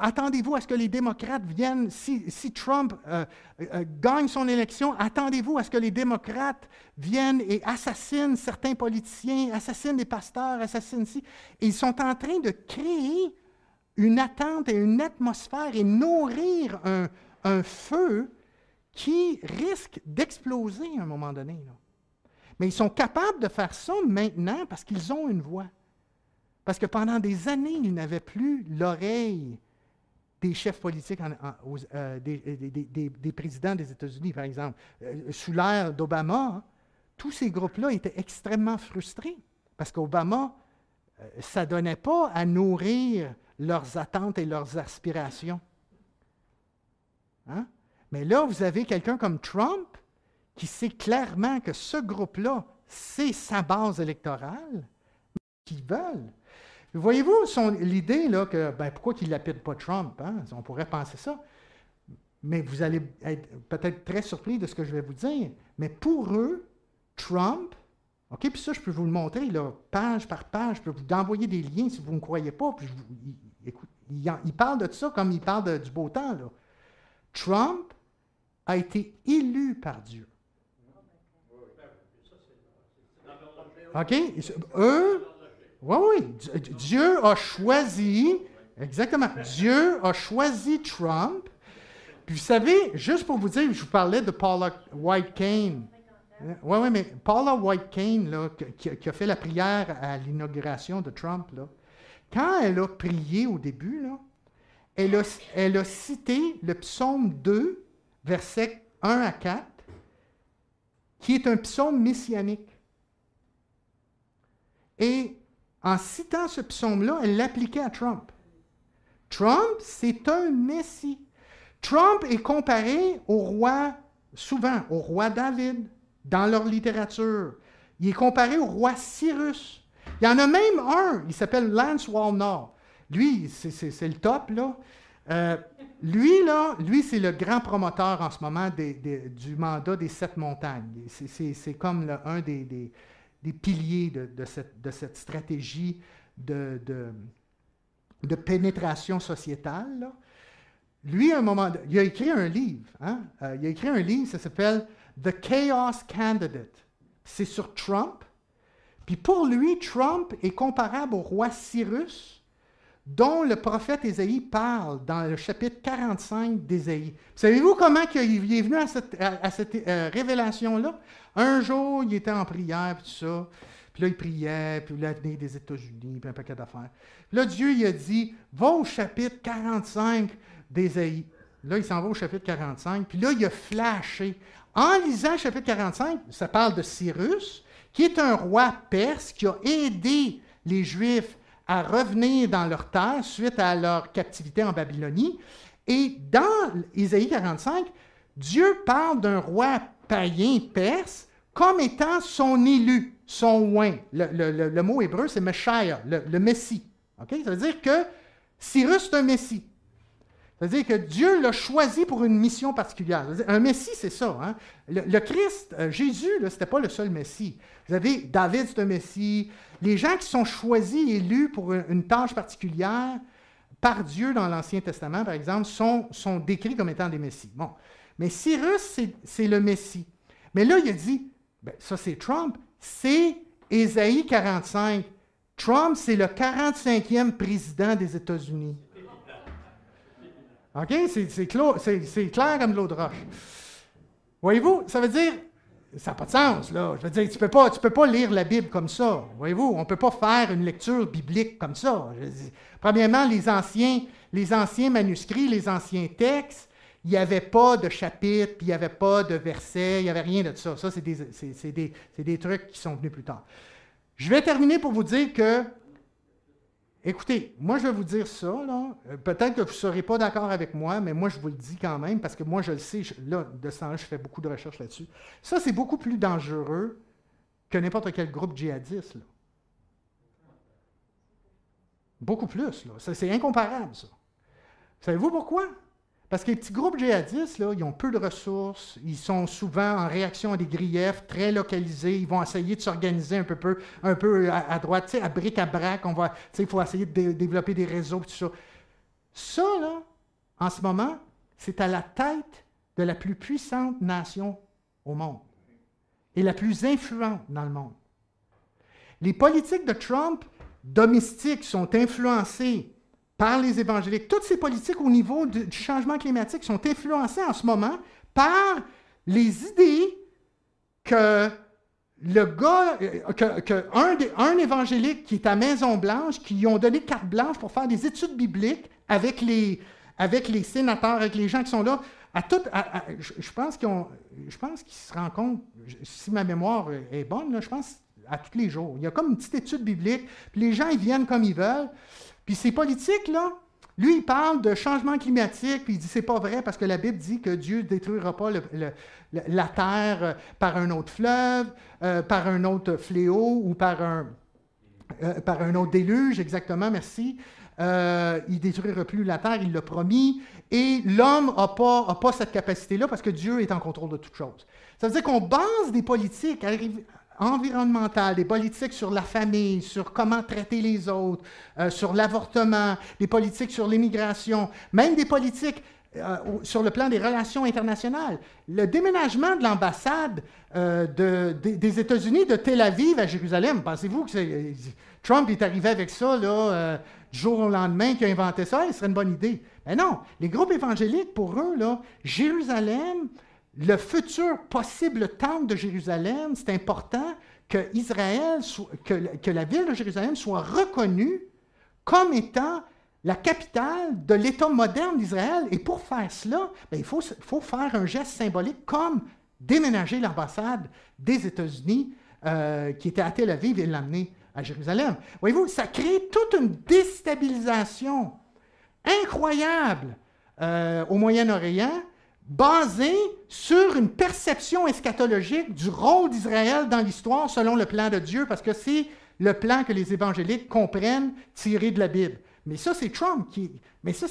attendez-vous à ce que les démocrates viennent, si Trump gagne son élection, attendez-vous à ce que les démocrates viennent et assassinent certains politiciens, assassinent des pasteurs, assassinent ci. Et ils sont en train de créer une attente et une atmosphère et nourrir un feu qui risque d'exploser à un moment donné, là. Mais ils sont capables de faire ça maintenant parce qu'ils ont une voix. Parce que pendant des années, ils n'avaient plus l'oreille des chefs politiques, des présidents des États-Unis, par exemple. Sous l'ère d'Obama, tous ces groupes-là étaient extrêmement frustrés parce qu'Obama, ça ne donnait pas à nourrir leurs attentes et leurs aspirations. Hein? Mais là, vous avez quelqu'un comme Trump qui sait clairement que ce groupe-là, c'est sa base électorale, qu'ils veulent. Voyez-vous l'idée là, que, pourquoi qu'ils ne l'appellent pas Trump? Hein? On pourrait penser ça. Mais vous allez être peut-être très surpris de ce que je vais vous dire. Mais pour eux, Trump, OK, puis ça, je peux vous le montrer, là, page par page, je peux vous envoyer des liens si vous ne me croyez pas. Puis il parle de ça comme il parle du beau temps, là. Trump a été élu par Dieu. OK? Eux, Oui, oui, Dieu a choisi, exactement, Dieu a choisi Trump. Puis vous savez, juste pour vous dire, je vous parlais de Paula White Cain. Oui, oui, mais Paula White Cain, là, qui a fait la prière à l'inauguration de Trump, là, quand elle a prié au début, là, elle a cité le psaume 2, versets 1 à 4, qui est un psaume messianique. Et en citant ce psaume-là, elle l'appliquait à Trump. Trump, c'est un messie. Trump est comparé au roi, souvent, au roi David, dans leur littérature. Il est comparé au roi Cyrus. Il y en a même un, il s'appelle Lance Wallnau. Lui, c'est le top, là. Lui, c'est le grand promoteur en ce moment du mandat des 7 montagnes. C'est comme un des piliers de cette stratégie de pénétration sociétale, là. Lui, à un moment, il a écrit un livre. Hein? Il a écrit un livre, ça s'appelle The Chaos Candidate. C'est sur Trump. Puis pour lui, Trump est comparable au roi Cyrus, dont le prophète Ésaïe parle dans le chapitre 45 d'Ésaïe. Savez-vous comment il est venu à cette révélation-là? Un jour, il était en prière, puis tout ça. Puis là, il priait, puis l'avenir des États-Unis, puis un paquet d'affaires. Puis là, Dieu, il a dit, va au chapitre 45 d'Ésaïe. Là, il s'en va au chapitre 45, puis là, il a flashé. En lisant le chapitre 45, ça parle de Cyrus, qui est un roi perse qui a aidé les Juifs à revenir dans leur terre suite à leur captivité en Babylonie. Et dans Ésaïe 45, Dieu parle d'un roi païen perse comme étant son élu, son oint. Le mot hébreu, c'est Messiah, le Messie. Okay? Ça veut dire que Cyrus, c'est un Messie. Ça veut dire que Dieu l'a choisi pour une mission particulière. Un Messie, c'est ça. Hein? Le Christ, Jésus, ce n'était pas le seul Messie. Vous avez David, c'est un Messie. Les gens qui sont choisis, élus pour une tâche particulière par Dieu dans l'Ancien Testament, par exemple, sont décrits comme étant des Messies. Bon. Mais Cyrus, c'est le Messie. Mais là, il a dit, ben, ça c'est Trump, c'est Ésaïe 45. Trump, c'est le 45e président des États-Unis. OK? C'est clair comme de l'eau de roche. Voyez-vous, ça veut dire, ça n'a pas de sens, là. Je veux dire, tu peux pas lire la Bible comme ça. Voyez-vous, on ne peut pas faire une lecture biblique comme ça. Premièrement, les anciens manuscrits, les anciens textes, il n'y avait pas de chapitre, puis il n'y avait pas de verset, il n'y avait rien de ça. Ça, c'est des trucs qui sont venus plus tard. Je vais terminer pour vous dire que, écoutez, moi je vais vous dire ça, là. Peut-être que vous ne serez pas d'accord avec moi, mais moi je vous le dis quand même, parce que moi je le sais, là, de ce temps-là, je fais beaucoup de recherches là-dessus. Ça, c'est beaucoup plus dangereux que n'importe quel groupe djihadiste, là. Beaucoup plus, là. C'est incomparable, ça. Savez-vous pourquoi? Parce que les petits groupes djihadistes, là, ils ont peu de ressources, ils sont souvent en réaction à des griefs très localisés, ils vont essayer de s'organiser un peu à droite, tu sais, à bric-à-brac, il faut essayer de développer des réseaux, tout ça. Ça, là, en ce moment, c'est à la tête de la plus puissante nation au monde et la plus influente dans le monde. Les politiques de Trump domestiques sont influencées par les évangéliques. Toutes ces politiques au niveau du changement climatique sont influencées en ce moment par les idées que un évangélique qui est à Maison-Blanche, qui lui ont donné carte blanche pour faire des études bibliques avec les sénateurs, avec les gens qui sont là, je pense qu'ils se rendent compte, si ma mémoire est bonne, là, je pense à tous les jours. Il y a comme une petite étude biblique, puis les gens, ils viennent comme ils veulent. Puis ces politiques-là, lui, il parle de changement climatique, puis il dit c'est pas vrai parce que la Bible dit que Dieu ne détruira pas la terre par un autre fleuve, par un autre fléau ou par un autre déluge, exactement, merci. Il ne détruira plus la terre, il l'a promis. Et l'homme n'a pas cette capacité-là parce que Dieu est en contrôle de toutes choses. Ça veut dire qu'on base des politiques environnementales, des politiques sur la famille, sur comment traiter les autres, sur l'avortement, des politiques sur l'immigration, même des politiques sur le plan des relations internationales. Le déménagement de l'ambassade des États-Unis de Tel Aviv à Jérusalem, pensez-vous que Trump est arrivé avec ça là, du jour au lendemain, qu'il a inventé ça, ce serait une bonne idée? Mais non, les groupes évangéliques, pour eux, là, Jérusalem, le futur possible temple de Jérusalem, c'est important que Israël, que la ville de Jérusalem soit reconnue comme étant la capitale de l'État moderne d'Israël. Et pour faire cela, bien, il faut faire un geste symbolique comme déménager l'ambassade des États-Unis qui était à Tel Aviv et l'amener à Jérusalem. Voyez-vous, ça crée toute une déstabilisation incroyable au Moyen-Orient, basée sur une perception eschatologique du rôle d'Israël dans l'histoire selon le plan de Dieu, parce que c'est le plan que les évangéliques comprennent tiré de la Bible. Mais ça, c'est Trump qui... Mais ça,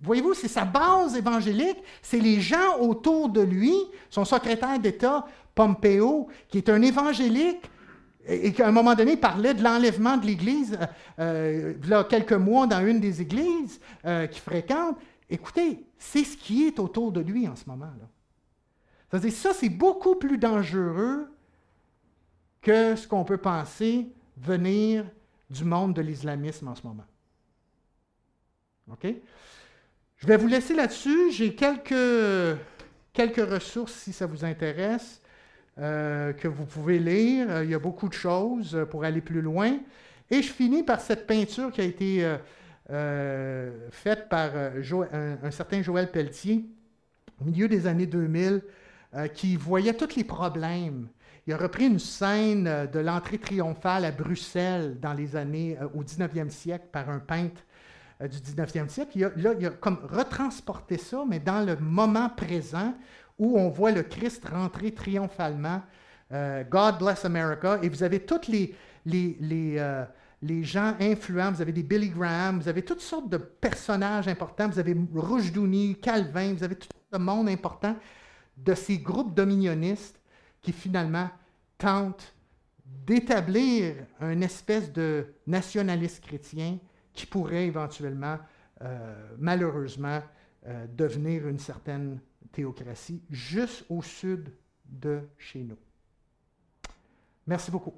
voyez-vous, c'est sa base évangélique, c'est les gens autour de lui, son secrétaire d'État, Pompeo, qui est un évangélique, et qu'à un moment donné parlait de l'enlèvement de l'Église, il y a quelques mois dans une des églises qu'il fréquente. Écoutez, c'est ce qui est autour de lui en ce moment-là. C'est-à-dire, ça, c'est beaucoup plus dangereux que ce qu'on peut penser venir du monde de l'islamisme en ce moment. OK? Je vais vous laisser là-dessus. J'ai quelques ressources, si ça vous intéresse, que vous pouvez lire. Il y a beaucoup de choses pour aller plus loin. Et je finis par cette peinture qui a été faite par un certain Joël Pelletier au milieu des années 2000, qui voyait tous les problèmes. Il a repris une scène de l'entrée triomphale à Bruxelles dans les années au 19e siècle par un peintre du 19e siècle. Il a comme retransporté ça, mais dans le moment présent où on voit le Christ rentrer triomphalement. God bless America. Et vous avez tous les gens influents, vous avez des Billy Graham, vous avez toutes sortes de personnages importants, vous avez Rushdoony, Calvin, vous avez tout le monde important de ces groupes dominionnistes qui finalement tentent d'établir une espèce de nationalisme chrétien qui pourrait éventuellement, malheureusement, devenir une certaine théocratie juste au sud de chez nous. Merci beaucoup.